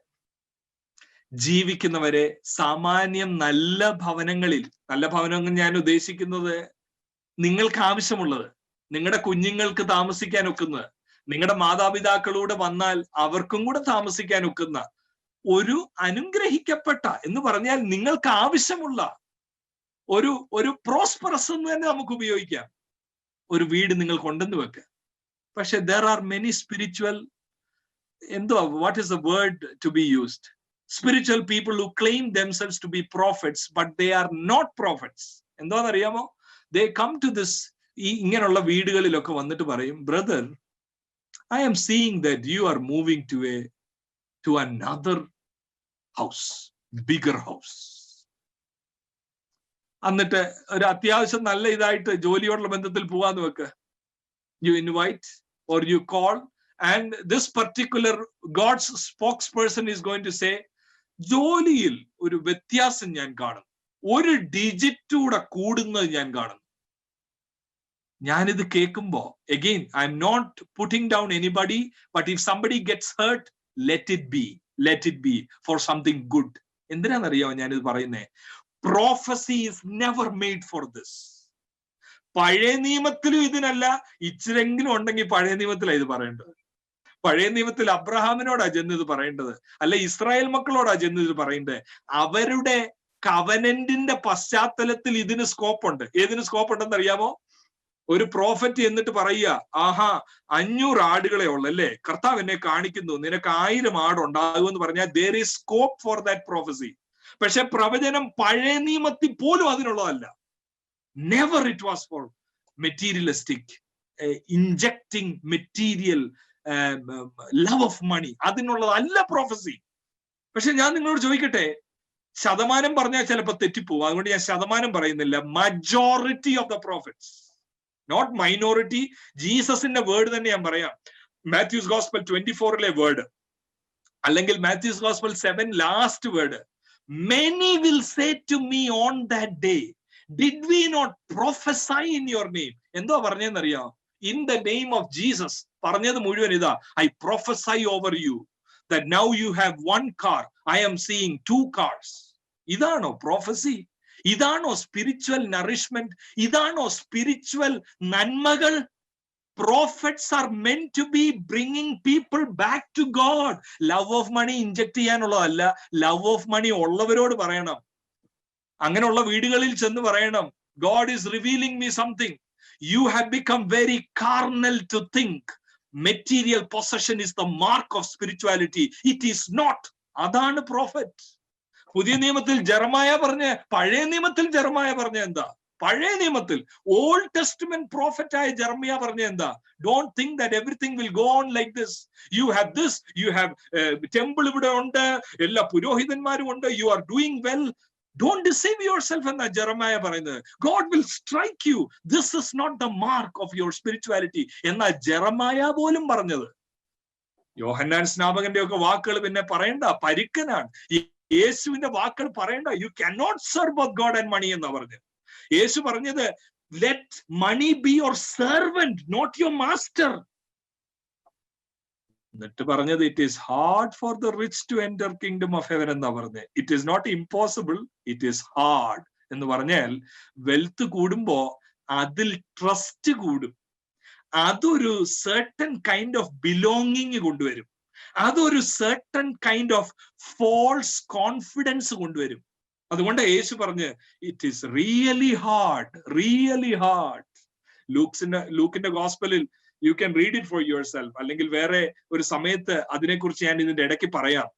Speaker 1: ജീവിക്കുന്നവരെ, സാമാന്യം നല്ല ഭവനങ്ങളിൽ, നല്ല ഭവനങ്ങൾ ഞാൻ ഉദ്ദേശിക്കുന്നത് നിങ്ങൾക്ക് ആവശ്യമുള്ളത്, നിങ്ങളുടെ കുഞ്ഞുങ്ങൾക്ക് താമസിക്കാൻ ഒക്കുന്നത്, നിങ്ങളുടെ മാതാപിതാക്കളൂടെ വന്നാൽ അവർക്കും കൂടെ താമസിക്കാൻ ഒക്കുന്ന ഒരു അനുഗ്രഹിക്കപ്പെട്ട എന്ന് പറഞ്ഞാൽ നിങ്ങൾക്ക് ആവശ്യമുള്ള ഒരു പ്രോസ്പെറസ് എന്ന് തന്നെ നമുക്ക് ഉപയോഗിക്കാം ഒരു വീട് നിങ്ങൾ കൊണ്ടുവന്ന് വെക്കുക. പക്ഷെ there are many spiritual, എന്തോ what is the word to be used, spiritual people who claim themselves to be prophets but they are not prophets. എന്താണെന്നറിയാമോ? they come to this, ഇങ്ങനെയുള്ള വീടുകളിലൊക്കെ വന്നിട്ട് പറയും, brother, I am seeing that you are moving to another house, bigger house. എന്നിട്ട് ഒരു അത്യാവശ്യം നല്ല ഇതായിട്ട് ജോലിയോടുള്ള ബന്ധത്തിൽ പോവാന്ന് വെക്ക്. You invite or you call and this particular God's spokesperson is going to say, ജോലിയിൽ ഒരു വ്യത്യാസം ഞാൻ കാണും, ഒരു ഡിജിറ്റ് കൂടെ കൂടുന്നത് ഞാൻ കാണും. ഞാനിത് കേൾക്കുമ്പോ again I am not putting down anybody, but if somebody gets hurt, let it be for something good. എന്തിനാണെന്നറിയാമോ ഞാനിത് പറയുന്നേ? Prophecy is never made for this. പഴയ നിയമത്തിലും ഇതിനല്ല. ഇച്ചിരെങ്കിലും ഉണ്ടെങ്കിൽ പഴയ നിയമത്തിലാണ് ഇത് പറയേണ്ടത്. പഴയ നിയമത്തിൽ അബ്രഹാമിനോടാ ചെന്നത് പറയേണ്ടത്, അല്ലെ ഇസ്രായേൽ മക്കളോടാ ചെന്നത് പറയേണ്ടത്. അവരുടെ കവനന്റിന്റെ പശ്ചാത്തലത്തിൽ ഇതിന് സ്കോപ്പ് ഉണ്ട്. ഏതിന് സ്കോപ്പ് ഉണ്ടെന്ന് അറിയാമോ? ഒരു പ്രോഫറ്റ് എന്നിട്ട് പറയുക, ആഹാ 500 ആടുകളെ ഉള്ളല്ലേ, കർത്താവ് എന്നെ കാണിക്കുന്നു, നിനക്ക് 1000 ആടുണ്ടാകുമെന്ന് പറഞ്ഞാൽ there is scope for that prophecy. പക്ഷെ പ്രവചനം പഴയ നിയമത്തിൽ പോലും അതിനുള്ളതല്ല. Never it was for materialistic, injecting material love of money. അതിനുള്ളതല്ല prophecy. പക്ഷെ ഞാൻ നിങ്ങളോട് ചോദിക്കട്ടെ, ശതമാനം പറഞ്ഞാൽ ചിലപ്പോൾ തെറ്റിപ്പോവും, അതുകൊണ്ട് ഞാൻ ശതമാനം പറയുന്നില്ല. Majority of the prophets, not minority. ജീസസിന്റെ വേർഡ് തന്നെ ഞാൻ പറയാം. മാത്യൂസ് ഗോസ്പൽ 24 വേർഡ്, അല്ലെങ്കിൽ Matthew's gospel 7 last word. Many will say to me on that day, did we not prophesy in your name? എന്തോ പറഞ്ഞെന്നറിയാം? In the name of Jesus. പറഞ്ഞത് മുഴുവൻ ഇതാ, I prophesy over you that now you have 1 car, I am seeing 2 cars. ഇതാണോ prophecy? ഇതാണോ സ്പിരിച്വൽ നറിഷ്മെന്റ്? ഇതാണോ സ്പിരിച്വൽ നന്മകൾ? Prophets are meant to be bringing people back to God. Love of money inject ചെയ്യാനുള്ളതല്ല. ലവ് ഓഫ് മണി ഉള്ളവരോട് പറയണം. അങ്ങനെയുള്ള വീടുകളിൽ ചെന്ന് പറയണം, God is revealing me something. You have become very carnal to think material possession is the mark of spirituality. It is not. അതാണ് പ്രോഫറ്റ്. പുതിയ നിയമത്തിൽ ജെറമായ പറഞ്ഞ, പഴയ നിയമത്തിൽ ജെറമായ പറഞ്ഞ എന്താ? പഴയ നിയമത്തിൽ ഓൾഡ് ടെസ്റ്റ്മെന്റ് പ്രോഫറ്റ് ആയ ജെറമിയ പറഞ്ഞ എന്താ? Don't think that everything will go on like this. You have this, you have temple ഇവിടെ ഉണ്ട്, എല്ലാ പുരോഹിതന്മാരും ഉണ്ട്, you are doing well. Don't deceive yourself എന്നാ ജെറമായ പറയുന്നത്. God will strike you. This is not the mark of your spirituality എന്നാ ജെറമായ പോലും പറഞ്ഞത്. യോഹന്നാൻ സ്നാപകന്റെ ഒക്കെ വാക്കുകൾ പിന്നെ പറയണ്ട, പരുക്കനാണ്. യേശുവിന്റെ വാക്കുകൾ പറയണ്ട. You cannot serve both God and money എന്നാ പറഞ്ഞത്. യേശു പറഞ്ഞത് let money be your servant, not your master. എന്നിട്ട് പറഞ്ഞത് it is hard for the rich to enter kingdom of heaven എന്നാ പറഞ്ഞത്. It is not impossible, it is hard എന്ന് പറഞ്ഞാൽ വെൽത്ത് കൂടുമ്പോ അതിൽ ട്രസ്റ്റ് കൂടും. അതൊരു certain കൈൻഡ് ഓഫ് ബിലോങ്ങിങ് കൊണ്ടുവരും. അതൊരു certain kind of false confidence കൊണ്ടുവരും. അതുകൊണ്ട് യേശു പറഞ്ഞ് it is really hard, really hard. ലൂക്കിന്റെ ഗോസ്പലിൽ you can read it for yourself, അല്ലെങ്കിൽ വേറെ ഒരു സമയത്ത് അതിനെക്കുറിച്ച് ഞാൻ ഇതിന്റെ ഇടയ്ക്ക് പറയാം.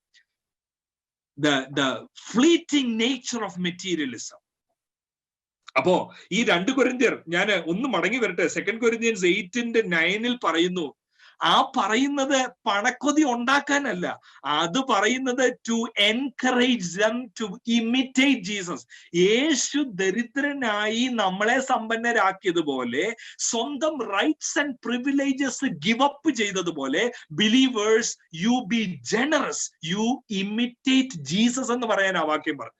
Speaker 1: The fleeting nature of materialism. അപ്പോ ഈ 2 കൊരിന്ത്യർ, ഞാൻ ഒന്ന് മടങ്ങി വരട്ടെ. 2 കൊരിന്ത്യൻസ് 8:9 പറയുന്നു. ആ പറയുന്നത് പണക്കൊതി ഉണ്ടാക്കാനല്ല, അത് പറയുന്നത് to encourage them to imitate Jesus. യേശു ദരിദ്രനായി നമ്മളെ സമ്പന്നരാക്കിയതുപോലെ, സ്വന്തം rights and privileges give up ചെയ്തതുപോലെ, believers you be generous, you imitate Jesus എന്ന് പറയാൻ ആ വാക്യം പറഞ്ഞു.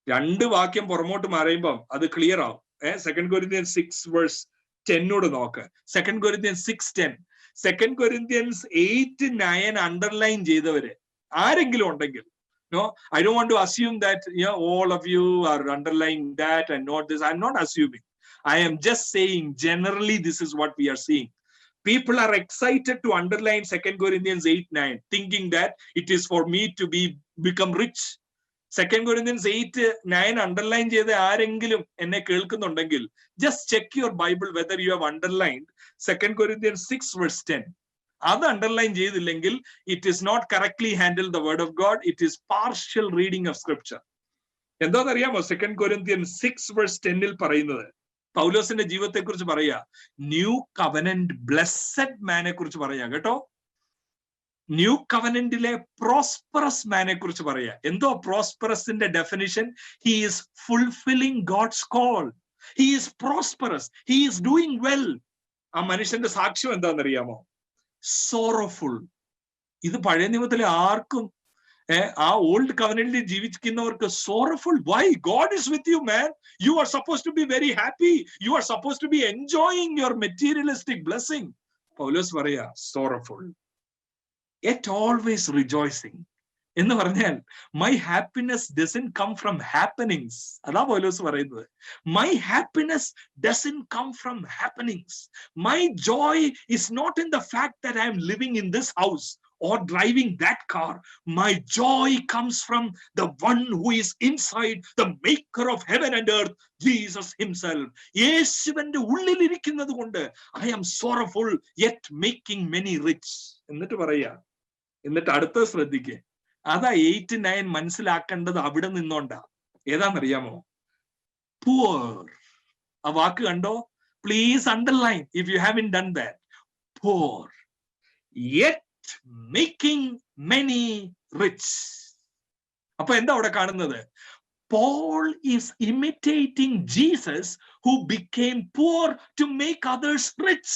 Speaker 1: 2 വാക്യം പുറമോട്ട് മാറിയുമ്പം അത് ക്ലിയർ ആവും. 2 Corinthians 6:10 നോക്ക്. 2 Corinthians 6:10. 2 Corinthians 8-9 അണ്ടർലൈൻ ചെയ്തവര് ആരെങ്കിലും ഉണ്ടെങ്കിൽ, no, I don't want to assume that all of you are underlining that and not this. I'm not assuming. I am just saying generally this is what we are seeing. People are excited to underline 2 Corinthians 8-9, thinking that it is for me to become rich. 2 Corinthians 8-9 underline ചെയ്ത് ആരെങ്കിലും എന്നെ കേൾക്കുന്നുണ്ടെങ്കിൽ, just check your Bible whether you have underlined 2 Corinthians 6:10. അത് അണ്ടർലൈൻ ചെയ്തില്ലെങ്കിൽ it is not correctly handle the word of God. It is partial reading of scripture. എന്താണെന്നറിയാമോ? 2 Corinthians 6:10 പറയുന്നത് പൗലോസിന്റെ ജീവിതത്തെ കുറിച്ച് പറയാ. ന്യൂ കവനന്റ് ബ്ലെസ്സഡ് മാനെ കുറിച്ച് പറയാ കേട്ടോ. ന്യൂ കവനന്റിലെ പ്രോസ്പെറസ് മാനെ കുറിച്ച് പറയാ. എന്തോ പ്രോസ്പെറസിന്റെ definition? He is fulfilling God's call. He is prosperous, he is doing well. ആ മനുഷ്യന്റെ സാക്ഷ്യം എന്താണെന്നറിയാമോ? സോറോഫുൾ. ഇത് പഴയ നിയമത്തിലെ ആർക്കും, ആ ഓൾഡ് കവനന്റിൽ ജീവിക്കുന്നവർക്ക് sorrowful. Why? God is with you man. You are suppose to be very happy. You are suppose to be enjoying your materialistic blessing. Paulose പറയാ സോറോഫുൾ, yet always rejoicing. എന്ന് പറഞ്ഞാൽ my happiness doesn't come from happenings. അതാ പൗലോസ് പറയുന്നത്. My happiness doesn't come from happenings. My joy is not in the fact that I am living in this house or driving that car. My joy comes from the one who is inside, the maker of heaven and earth, Jesus himself. യേശുവിന്റെ ഉള്ളിൽ ഇരിക്കുന്നത് കൊണ്ട് I am sorrowful yet making many rich. എന്നിട്ട് പറയാ, എന്നിട്ട് അടുത്ത ശ്രദ്ധിക്കേ. അതാ 8-9 മനസ്സിലാക്കേണ്ടത് അവിടെ നിന്നോണ്ടാ. ഏതാണെന്നറിയാമോ? poor. ആ വാക്ക് കണ്ടോ? Please underline if you haven't done that. poor yet making many rich. അപ്പൊ എന്താ അവിടെ കാണുന്നത്? Paul is imitating Jesus who became poor to make others rich.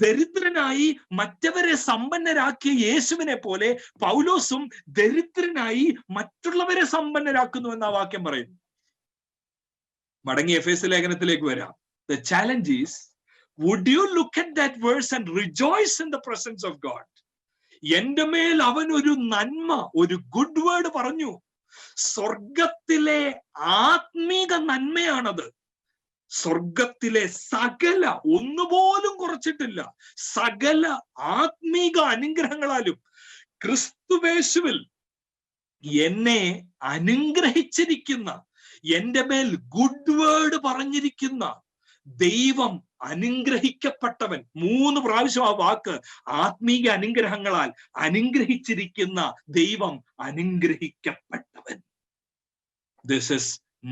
Speaker 1: ദരിദ്രനായി മറ്റവരെ സമ്പന്നരാക്കിയ യേശുവിനെ പോലെ പൗലോസും ദരിദ്രനായി മറ്റുള്ളവരെ സമ്പന്നരാക്കുന്നു എന്ന വാക്യം പറയുന്നു. മടങ്ങി എഫേസ്യ ലേഖനത്തിലേക്ക് വരാം. The challenge is, would you look at that verse and rejoice in the presence of God? എന്റെ മേൽ അവൻ ഒരു നന്മ, ഒരു ഗുഡ് വേർഡ് പറഞ്ഞു. സ്വർഗത്തിലെ ആത്മീക നന്മയാണത്. സ്വർഗത്തിലെ സകല, ഒന്നുപോലും കുറച്ചിട്ടില്ല, സകല ആത്മീക അനുഗ്രഹങ്ങളാലും ക്രിസ്തുവേശുവിൽ എന്നെ അനുഗ്രഹിച്ചിരിക്കുന്ന, എന്റെ മേൽ ഗുഡ് വേർഡ് പറഞ്ഞിരിക്കുന്ന ദൈവം അനുഗ്രഹിക്കപ്പെട്ടവൻ. 3 പ്രാവശ്യം ആ വാക്ക്. ആത്മീയ അനുഗ്രഹങ്ങളാൽ അനുഗ്രഹിച്ചിരിക്കുന്ന ദൈവം അനുഗ്രഹിക്കപ്പെട്ടവൻ. This is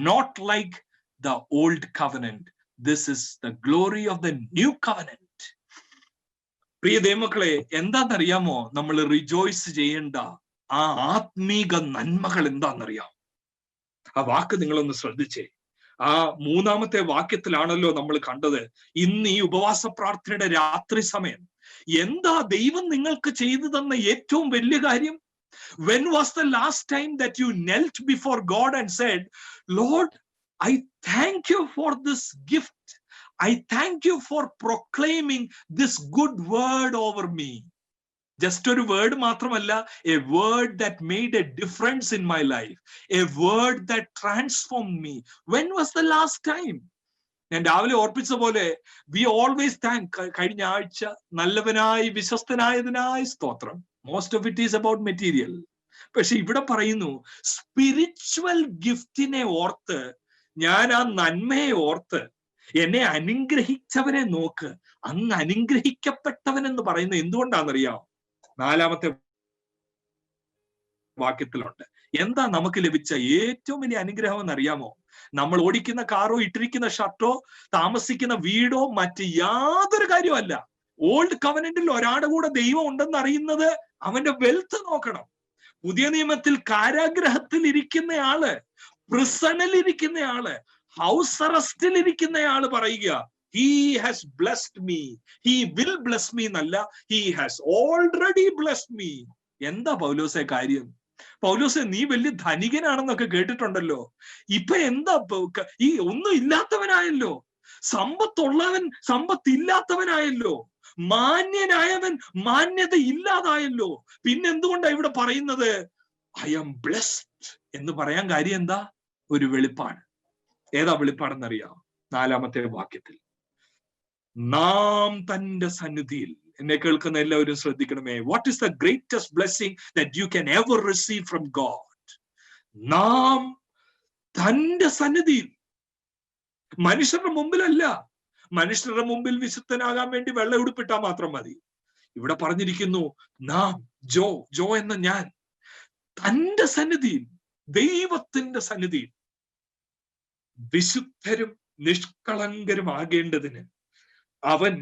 Speaker 1: not like the old covenant. This is the glory of the new covenant. പ്രിയ ദൈവമക്കളെ, എന്താണെന്നറിയാമോ നമ്മൾ റിജോയ്സ് ചെയ്യേണ്ട ആ ആത്മീക നന്മകൾ എന്താണെന്നറിയാം? ആ വാക്ക് നിങ്ങളൊന്ന് ശ്രദ്ധിച്ചേ. ആ 3-ാമത്തെ വാക്യത്തിലാണല്ലോ നമ്മൾ കണ്ടത്. ഇന്ന് ഈ ഉപവാസ പ്രാർത്ഥനയുടെ രാത്രി സമയം എന്താ ദൈവം നിങ്ങൾക്ക് ചെയ്തു തന്ന ഏറ്റവും വലിയ കാര്യം? When was the last time that you knelt before God and said, Lord, I thank you for this gift. I thank you for proclaiming this good word over me. Just a word മാത്രമല്ല, a word that made a difference in my life, a word that transformed me. When was the last time? ഞാൻ രാവിലെ ഓർപ്പിച്ച പോലെ we always thank. കഴിഞ്ഞ ആഴ്ച നല്ലവനായി വിശ്വസ്തനായതിനായി സ്തോത്രം. Most of it is about material. പക്ഷെ ഇവിടെ പറയുന്നു സ്പിരിച്വൽ ഗിഫ്റ്റിനെ ഓർത്ത്, ഞാൻ ആ നന്മയെ ഓർത്ത്, എന്നെ അനുഗ്രഹിച്ചവനെ നോക്ക്, അങ്ങ് അനുഗ്രഹിക്കപ്പെട്ടവൻ എന്ന് പറയുന്നത് എന്തുകൊണ്ടാണെന്നറിയാം? 4-ാമത്തെ വാക്യത്തിലുണ്ട്. എന്താ നമുക്ക് ലഭിച്ച ഏറ്റവും വലിയ അനുഗ്രഹം എന്നറിയാമോ? നമ്മൾ ഓടിക്കുന്ന കാറോ ഇട്ടിരിക്കുന്ന ഷർട്ടോ താമസിക്കുന്ന വീടോ മറ്റ് യാതൊരു കാര്യമല്ല. ഓൾഡ് കവനന്റിൽ ഒരാളുടെ കൂടെ ദൈവം ഉണ്ടെന്ന് അറിയുന്നത് അവന്റെ വെൽത്ത് നോക്കണം. പുതിയ നിയമത്തിൽ കാരാഗ്രഹത്തിൽ ഇരിക്കുന്നയാള്, പ്രിസണിൽ ഇരിക്കുന്നയാള്, ഹൗസ് അറസ്റ്റിൽ ഇരിക്കുന്നയാള് പറയുക, he has blessed me, he will bless me എന്നല്ല, he has already blessed me. എന്താ പൗലോസെ കാര്യം? പൗലോസെ, നീ വലിയ ധനികനാണെന്നൊക്കെ കേട്ടിട്ടുണ്ടല്ലോ. ഇപ്പൊ എന്താ ഈ ഒന്നും ഇല്ലാത്തവനായല്ലോ, സമ്പത്തുള്ളവൻ സമ്പത്തില്ലാത്തവനായല്ലോ, മാന്യനായവൻ മാന്യത ഇല്ലാതായല്ലോ. പിന്നെന്തുകൊണ്ടാ ഇവിടെ പറയുന്നത് ഐ ആം ബ്ലെസ്ഡ് എന്ന് പറയാൻ കാര്യം എന്താ? ഒരു വെളിപ്പാട്. ഏതാ വെളിപ്പാടെന്നറിയാം? 4-ാമത്തെ വാക്യത്തിൽ, നാം തന്റെ സന്നിധിയിൽ. എന്നെ കേൾക്കുന്ന എല്ലാവരും ശ്രദ്ധിക്കണമേ. What is the greatest blessing that you can ever receive from God? നാം തന്റെ സന്നിധിയിൽ. മനുഷ്യരുടെ മുമ്പിലല്ല. മനുഷ്യരുടെ മുമ്പിൽ വിശുദ്ധനാകാൻ വേണ്ടി വെള്ള ഉടുപ്പിട്ടാൽ മാത്രം മതി. ഇവിടെ പറഞ്ഞിരിക്കുന്നു, നാം, ജോ എന്ന ഞാൻ, തന്റെ സന്നിധിയിൽ, ദൈവത്തിന്റെ സന്നിധിയിൽ വിശുദ്ധരും നിഷ്കളങ്കരും ആകേണ്ടതിന് അവൻ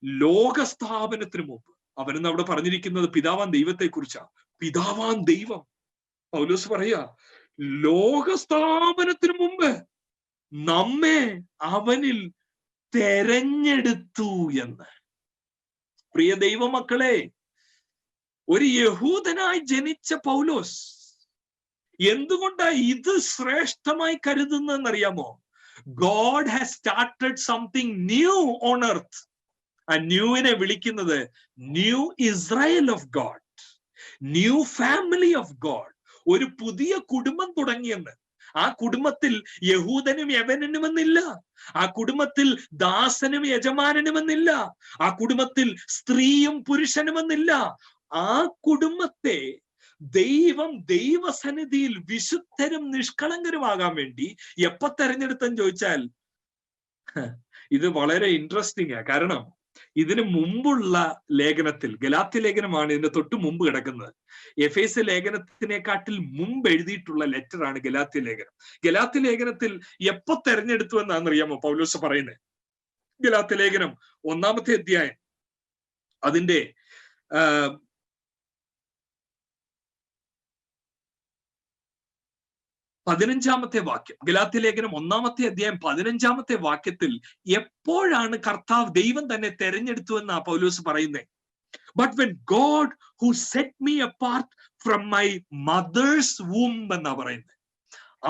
Speaker 1: ലോകസ്ഥാപനത്തിന് മുമ്പ്, അവനെന്ന് അവിടെ പറഞ്ഞിരിക്കുന്നത് പിതാവാൻ ദൈവത്തെ കുറിച്ചാ. പിതാവാൻ ദൈവം, പൗലോസ് പറയാ, ലോകസ്ഥാപനത്തിന് മുമ്പ് നമ്മെ അവനിൽ തെരഞ്ഞെടുത്തു എന്ന്. പ്രിയ ദൈവമക്കളെ, ഒരു യഹൂദനായി ജനിച്ച പൗലോസ് എന്തുകൊണ്ടാ ഇത് ശ്രേഷ്ഠമായി കരുതുന്നറിയാമോ? God has started something new on earth. ആ ന്യൂവിനെ വിളിക്കുന്നത് new Israel of God, new family of God. ഒരു പുതിയ കുടുംബം തുടങ്ങിയെന്ന്. ആ കുടുംബത്തിൽ യഹൂദനും യവനനുമെന്നില്ല, ആ കുടുംബത്തിൽ ദാസനും യജമാനനുമെന്നില്ല, ആ കുടുംബത്തിൽ സ്ത്രീയും പുരുഷനുമെന്നില്ല. ആ കുടുംബത്തെ ദൈവം ദൈവസന്നിധിയിൽ വിശുദ്ധരും നിഷ്കളങ്കരുമാകാൻ വേണ്ടി എപ്പോ തെരഞ്ഞെടുത്തെന്ന് ചോദിച്ചാൽ ഇത് വളരെ ഇൻട്രസ്റ്റിംഗ് ആ. കാരണം ഇതിന് മുമ്പുള്ള ലേഖനത്തിൽ, ഗലാത്യ ലേഖനമാണ് ഇതിന്റെ തൊട്ട് മുമ്പ് കിടക്കുന്നത്. എഫേസ്യ ലേഖനത്തിനെക്കാട്ടിൽ മുമ്പ് എഴുതിയിട്ടുള്ള ലെറ്ററാണ് ഗലാത്യ ലേഖനം. ഗലാത്യ ലേഖനത്തിൽ എപ്പോ തെരഞ്ഞെടുത്തു എന്നാണെന്നറിയാമോ പൗലോസ് പറയുന്നത്? ഗലാത്യ ലേഖനം 1-ാമത്തെ അധ്യായം അതിന്റെ 15-ാമത്തെ വാക്യം. ഗലാത്യ ലേഖനം 1-ാമത്തെ അധ്യായം 15-ാമത്തെ വാക്യത്തിൽ എപ്പോഴാണ് കർത്താവ് ദൈവം തന്നെ തെരഞ്ഞെടുത്തു എന്നാ പൗലോസ് പറയുന്നത്? But when God who set me apart from my mother's womb എന്നാ പറയുന്നത്.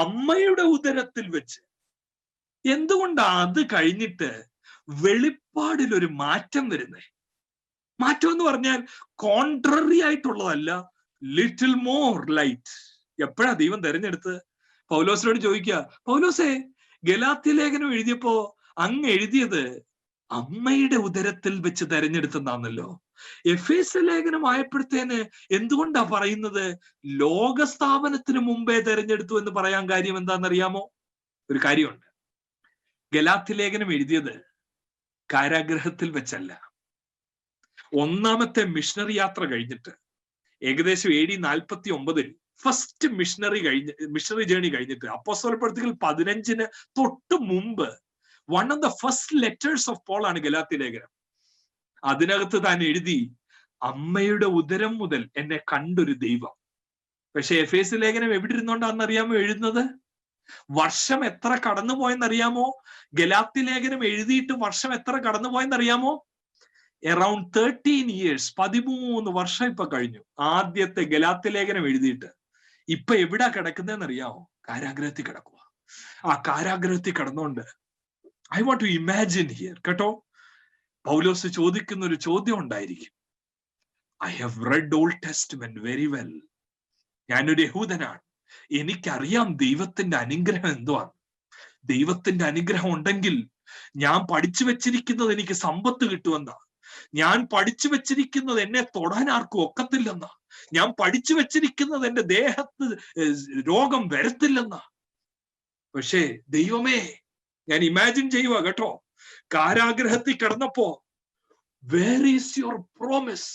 Speaker 1: അമ്മയുടെ ഉദരത്തിൽ വെച്ച്. എന്തുകൊണ്ടാ അത് കഴിഞ്ഞിട്ട് വെളിപ്പാടിൽ ഒരു മാറ്റം വരുന്നേ? മാറ്റം എന്ന് പറഞ്ഞാൽ കോൺട്രറി ആയിട്ടുള്ളതല്ല, ലിറ്റിൽ മോർ ലൈറ്റ്. എപ്പോഴാ ദൈവം തെരഞ്ഞെടുത്ത്? പൗലോസിനോട് ചോദിക്കുക, പൗലോസേ, ഗലാത്യ ലേഖനം എഴുതിയപ്പോ അങ്ങ് എഴുതിയത് അമ്മയുടെ ഉദരത്തിൽ വെച്ച് തെരഞ്ഞെടുത്തെന്നാണല്ലോ. എഫേസ്യ ലേഖനം ആയപ്പോഴത്തേന് എന്തുകൊണ്ടാ പറയുന്നത് ലോകസ്ഥാപനത്തിന് മുമ്പേ തെരഞ്ഞെടുത്തു എന്ന് പറയാൻ കാര്യം എന്താണെന്നറിയാമോ? ഒരു കാര്യമുണ്ട്. ഗലാത്യ ലേഖനം എഴുതിയത് കാരാഗ്രഹത്തിൽ വെച്ചല്ല. ഒന്നാമത്തെ മിഷണറി യാത്ര കഴിഞ്ഞിട്ട് ഏകദേശം AD 49 ഫസ്റ്റ് മിഷണറി ജേണി കഴിഞ്ഞിട്ട് അപ്പോസ്തലപ്രവൃത്തികൾ 15 തൊട്ട് മുമ്പ് one of the first letters of Paul ആണ് ഗലാത്യ ലേഖനം. അതിനകത്ത് താൻ എഴുതി, അമ്മയുടെ ഉദരം മുതൽ എന്നെ കണ്ടൊരു ദൈവം. പക്ഷെ എഫേസ്യ ലേഖനം എവിടെ ഇരുന്നോണ്ടാണെന്നറിയാമോ എഴുതുന്നത്? വർഷം എത്ര കടന്നുപോയെന്നറിയാമോ? ഗലാത്യ ലേഖനം എഴുതിയിട്ട് വർഷം എത്ര കടന്നുപോയെന്നറിയാമോ? അറൌണ്ട് 13 years, 13 വർഷം ഇപ്പൊ കഴിഞ്ഞു ആദ്യത്തെ ഗലാത്യ ലേഖനം എഴുതിയിട്ട്. ഇപ്പൊ എവിടാ കിടക്കുന്നതെന്ന് അറിയാമോ? കാരാഗ്രഹത്തിൽ കിടക്കുക. ആ കാരാഗ്രഹത്തിൽ കിടന്നുകൊണ്ട് I want to imagine here കേട്ടോ, പൗലോസ് ചോദിക്കുന്ന ഒരു ചോദ്യം ഉണ്ടായിരിക്കും. I have read Old Testament very well. ഞാനൊരു യഹൂദനാണ്, എനിക്കറിയാം ദൈവത്തിന്റെ അനുഗ്രഹം എന്തുവാണ്. ദൈവത്തിന്റെ അനുഗ്രഹം ഉണ്ടെങ്കിൽ ഞാൻ പഠിച്ചു വെച്ചിരിക്കുന്നത് എനിക്ക് സമ്പത്ത് കിട്ടുമെന്നാ. ഞാൻ പഠിച്ചു വെച്ചിരിക്കുന്നത് എന്നെ തൊടാൻ ആർക്കും ഒക്കത്തില്ലെന്നാ. ഞാൻ പഠിച്ചു വെച്ചിരിക്കുന്നത് എന്റെ ദേഹത്ത് രോഗം വരത്തില്ലെന്നാ. പക്ഷേ ദൈവമേ, ഞാൻ ഇമാജിൻ ചെയ്യുക കേട്ടോ, കാരാഗ്രഹത്തിൽ കിടന്നപ്പോ വേർ ഈസ് യുവർ പ്രോമിസ്?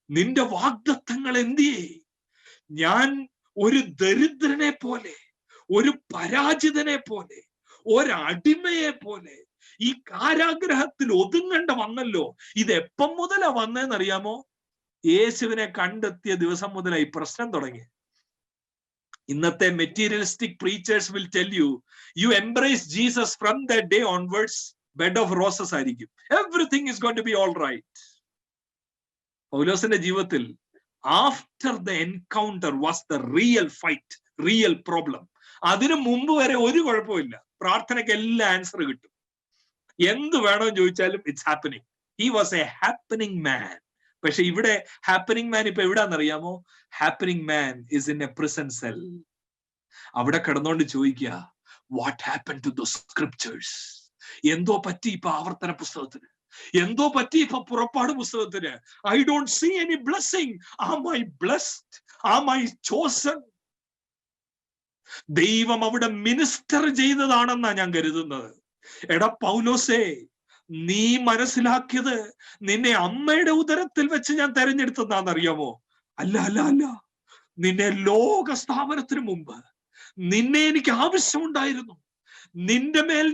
Speaker 1: നിന്റെ വാഗ്ദത്തങ്ങൾ എന്തിയേ? ഞാൻ ഒരു ദരിദ്രനെ പോലെ, ഒരു പരാജിതനെ പോലെ, ഒരടിമയെ പോലെ ഈ കാരാഗ്രഹത്തിൽ ഒതുങ്ങണ്ട വന്നല്ലോ. ഇത് എപ്പം മുതലാ വന്നതെന്നറിയാമോ? യേശുവിനെ കണ്ടെത്തിയ ദിവസം മുതലായി പ്രശ്നം തുടങ്ങി. ഇന്നത്തെ materialistic preachers will tell you, you embrace Jesus from that day onwards bed of roses ആയിരിക്കും. Everything is going to be all right. പൗലോസിന്റെ ജീവിതത്തിൽ after the encounter was the real fight, real problem. അതിനു മുമ്പ് വരെ ഒരു കുഴപ്പമില്ല, പ്രാർത്ഥനയ്ക്ക് എല്ലാ ആൻസർ കിട്ടും. എന്ത് വേണമെന്ന് ചോദിച്ചാലും it's happening. He was a happening man. പക്ഷെ ഇവിടെ ഹാപ്പനിങ് മാൻ ഇപ്പൊ എവിടാന്നറിയാമോ? Happening man is in a prison cell. അവിടെ കിടന്നോണ്ട് ചോദിക്കുക, what happen to those scriptures? എന്തോ പറ്റി ഇപ്പൊ ആവർത്തന പുസ്തകത്തിന്? എന്തോ പറ്റി ഇപ്പൊ പുറപ്പാട് പുസ്തകത്തിന്? I don't see any blessing. Am I blessed? Am I chosen? ദൈവം അവിടെ മിനിസ്റ്റർ ചെയ്തതാണെന്നാ ഞാൻ കരുതുന്നത്. എടാ പൗലോസേ, നീ മനസ്സിലാക്കിയത് നിന്നെ അമ്മയുടെ ഉദരത്തിൽ വെച്ച് ഞാൻ തെരഞ്ഞെടുത്തതാണെന്നറിയാമോ? അല്ല അല്ല അല്ല, നിന്നെ ലോക സ്ഥാപനത്തിന് മുമ്പ് നിന്നെ എനിക്ക് ആവശ്യമുണ്ടായിരുന്നു. നിന്റെ മേൽ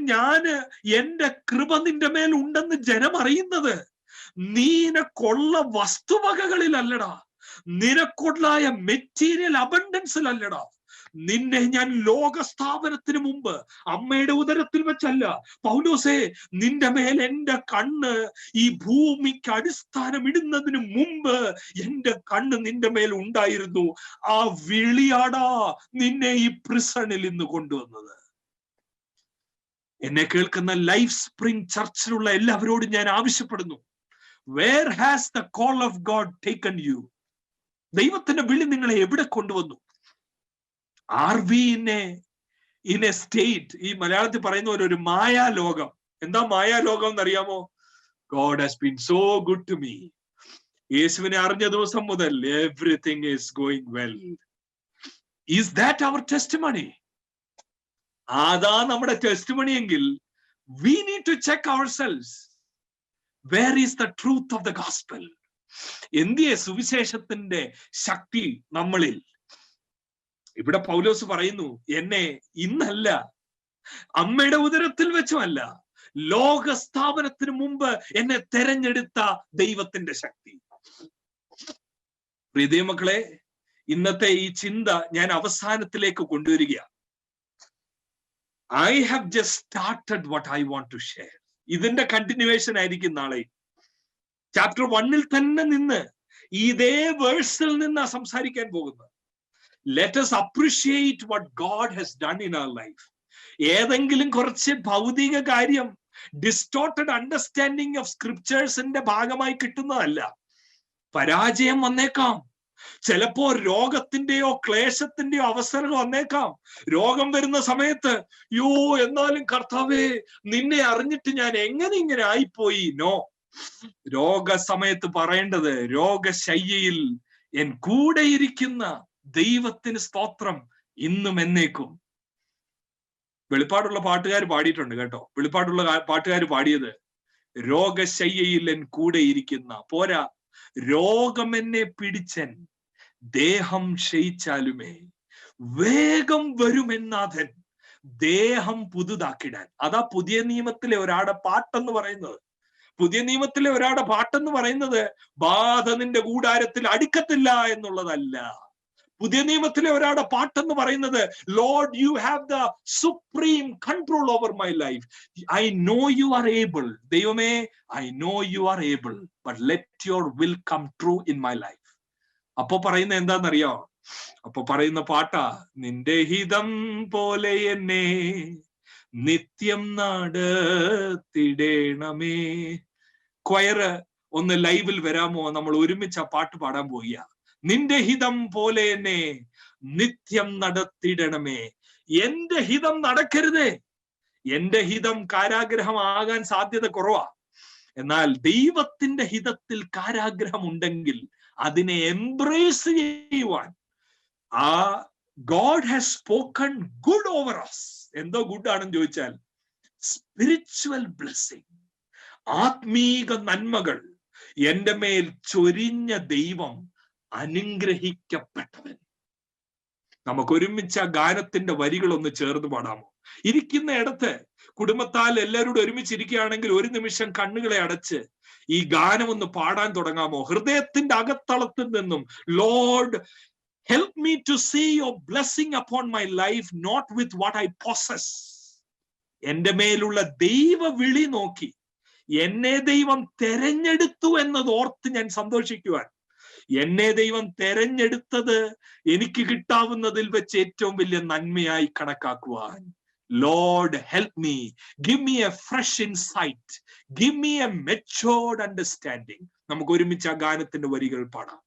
Speaker 1: എന്റെ കൃപ നിന്റെ മേൽ ഉണ്ടെന്ന് ജനം അറിയുന്നത് നിനക്കുള്ള വസ്തുവകകളിലല്ലടാ, നിനക്കുള്ളായ മെറ്റീരിയൽ അബണ്ടൻസിലല്ലടാ. നിന്നെ ഞാൻ ലോക സ്ഥാപനത്തിന് മുമ്പ് അമ്മയുടെ ഉദരത്തിൽ വെച്ചല്ല. പൗലോസേ, നിന്റെ മേൽ എന്റെ കണ്ണ് ഈ ഭൂമിക്ക് അടിസ്ഥാനം ഇടുന്നതിന് മുമ്പ് എന്റെ കണ്ണ് നിന്റെ മേൽ ഉണ്ടായിരുന്നു. ആ വിളിയാടാ നിന്നെ ഈ പ്രിസണിൽ ഇന്ന് കൊണ്ടുവന്നത്. എന്നെ കേൾക്കുന്ന ലൈഫ് സ്പ്രിംഗ് ചർച്ചിലുള്ള എല്ലാവരോടും ഞാൻ ആവശ്യപ്പെടുന്നു, where has the call of God taken you? ദൈവത്തിന്റെ വിളി നിങ്ങളെ എവിടെ കൊണ്ടുവന്നു? Are we in a state, ഈ മലയാളത്തിൽ പറയുന്ന ഒരു മായാലോകം. എന്താ മായാലോകം എന്നറിയാമോ? God has been so good to me. യേശുവിനെ അറിഞ്ഞ ദിവസം മുതൽ everything is going well. Is that our testimony? അതാ നമ്മുടെ ടെസ്റ്റിമണി എങ്കിൽ we need to check ourselves. Where is the truth of the gospel? എന്തിയെ സുവിശേഷത്തിന്റെ ശക്തി നമ്മളിൽ? ഇവിടെ പൗലോസ് പറയുന്നു, എന്നെ ഇന്നല്ല, അമ്മയുടെ ഉദരത്തിൽ വെച്ചുമല്ല, ലോക സ്ഥാപനത്തിന് മുമ്പ് എന്നെ തെരഞ്ഞെടുത്ത ദൈവത്തിന്റെ ശക്തി. പ്രിയ ദൈവമക്കളെ, ഇന്നത്തെ ഈ ചിന്ത ഞാൻ അവസാനത്തിലേക്ക് കൊണ്ടുവരികയാണ്. I have just started what I want to share. ഇതിന്റെ കണ്ടിന്യൂവേഷൻ ആയിരിക്കും നാളെ. ചാപ്റ്റർ 1 തന്നെ നിന്ന് ഇതേ വേഴ്സിൽ നിന്ന് സംസാരിക്കാൻ പോകുന്നത്. Let us appreciate what God has done in our life. ഏതെങ്കിലും കുറച്ച് ഭൗതിക കാര്യം, ഡിസ്റ്റോർട്ടഡ് അണ്ടർസ്റ്റാൻഡിങ് ഓഫ് സ്ക്രിപ്ചേഴ്സിന്റെ ഭാഗമായി കിട്ടുന്നതല്ല. പരാജയം വന്നേക്കാം, ചിലപ്പോ രോഗത്തിന്റെയോ ക്ലേശത്തിന്റെയോ അവസരം വന്നേക്കാം. രോഗം വരുന്ന സമയത്ത് എന്നാലും കർത്താവേ, നിന്നെ അറിഞ്ഞിട്ട് ഞാൻ എങ്ങനെ ഇങ്ങനെ ആയിപ്പോയി? നോ, രോഗസമയത്ത് പറയേണ്ടത്, രോഗശയ്യയിൽ എൻ കൂടെ ഇരിക്കുന്ന ദൈവത്തിന് സ്തോത്രം ഇന്നും എന്നേക്കും. വെളിപ്പാടുള്ള പാട്ടുകാർ പാടിയിട്ടുണ്ട് കേട്ടോ. വെളിപ്പാടുള്ള പാട്ടുകാർ പാടിയത്, രോഗശയ്യയിൽ എൻ കൂടെ ഇരിക്കുന്ന. പോരാ, രോഗം എന്നെ പിടിച്ചൻ, ദേഹം ക്ഷയിച്ചാലുമേ വേഗം വരുമെന്നാഥൻ ദേഹം പുതുതാക്കിടാൻ. അതാ പുതിയ നിയമത്തിലെ ഒരാളുടെ പാട്ടെന്ന് പറയുന്നത്. പുതിയ നിയമത്തിലെ ഒരാളുടെ പാട്ടെന്ന് പറയുന്നത് ബാധ നിന്റെ കൂടാരത്തിൽ അടുക്കത്തില്ല എന്നുള്ളതല്ല. പുതിയ നിയമത്തിലെ ഒരാളുടെ പാട്ടെന്ന് പറയുന്നത് Lord you have the supreme control over my life. I know you are able. ദൈവമേ, I know you are able, but let your will come true in my life. അപ്പൊ പറയുന്നത് എന്താണെന്നറിയോ? അപ്പൊ പറയുന്ന പാട്ടാ, നിന്റെ ഹിതം പോലെ എന്നെ നിത്യം നടത്തിടേണമേ. ക്വയറ് ഒന്ന് ലൈവിൽ വരാമോ? നമ്മൾ ഒരുമിച്ച് ആ പാട്ട് പാടാൻ പോവുക. നിന്റെ ഹിതം പോലെ എന്നെ നിത്യം നടത്തിടണമേ. എന്റെ ഹിതം നടക്കരുതേ. എന്റെ ഹിതം കാരാഗ്രഹമാകാൻ സാധ്യത കുറവാ. എന്നാൽ ദൈവത്തിന്റെ ഹിതത്തിൽ കാരാഗ്രഹം ഉണ്ടെങ്കിൽ അതിനെ എംബ്രേസ് ചെയ്യുവാൻ ആ God has spoken good over us. എന്തോ ഗുഡ് ആണെന്ന് ചോദിച്ചാൽ സ്പിരിച്വൽ ബ്ലെസ്സിങ്, ആത്മീക നന്മകൾ എന്റെ മേൽ ചൊരിഞ്ഞ ദൈവം അനുഗ്രഹിക്കപ്പെട്ടവൻ. നമുക്ക് ഒരുമിച്ച് ആ ഗാനത്തിന്റെ വരികളൊന്ന് ചേർന്ന് പാടാമോ? ഇരിക്കുന്ന ഇടത്ത് കുടുംബത്താൽ എല്ലാവരോടും ഒരുമിച്ചിരിക്കുകയാണെങ്കിൽ ഒരു നിമിഷം കണ്ണുകളെ അടച്ച് ഈ ഗാനം ഒന്ന് പാടാൻ തുടങ്ങാമോ? ഹൃദയത്തിന്റെ അകത്തളത്തിൽ നിന്നും, Lord help me to see your blessing upon my life, not with what I possess. എന്റെ മേലുള്ള ദൈവ വിളി നോക്കി എന്നെ ദൈവം തെരഞ്ഞെടുത്തു എന്നത് ഓർത്ത് ഞാൻ സന്തോഷിക്കുവാൻ, എന്നെ ദൈവം തെരഞ്ഞെടുത്തത് എനിക്ക് കിട്ടാവുന്നതിൽ വെച്ച് ഏറ്റവും വലിയ നന്മയായി കണക്കാക്കുവാൻ. Lord, help me. Give me a fresh insight. Give me a matured understanding. നമുക്ക് ഒരുമിച്ച് ആ ഗാനത്തിന്റെ വരികൾ പാടാം.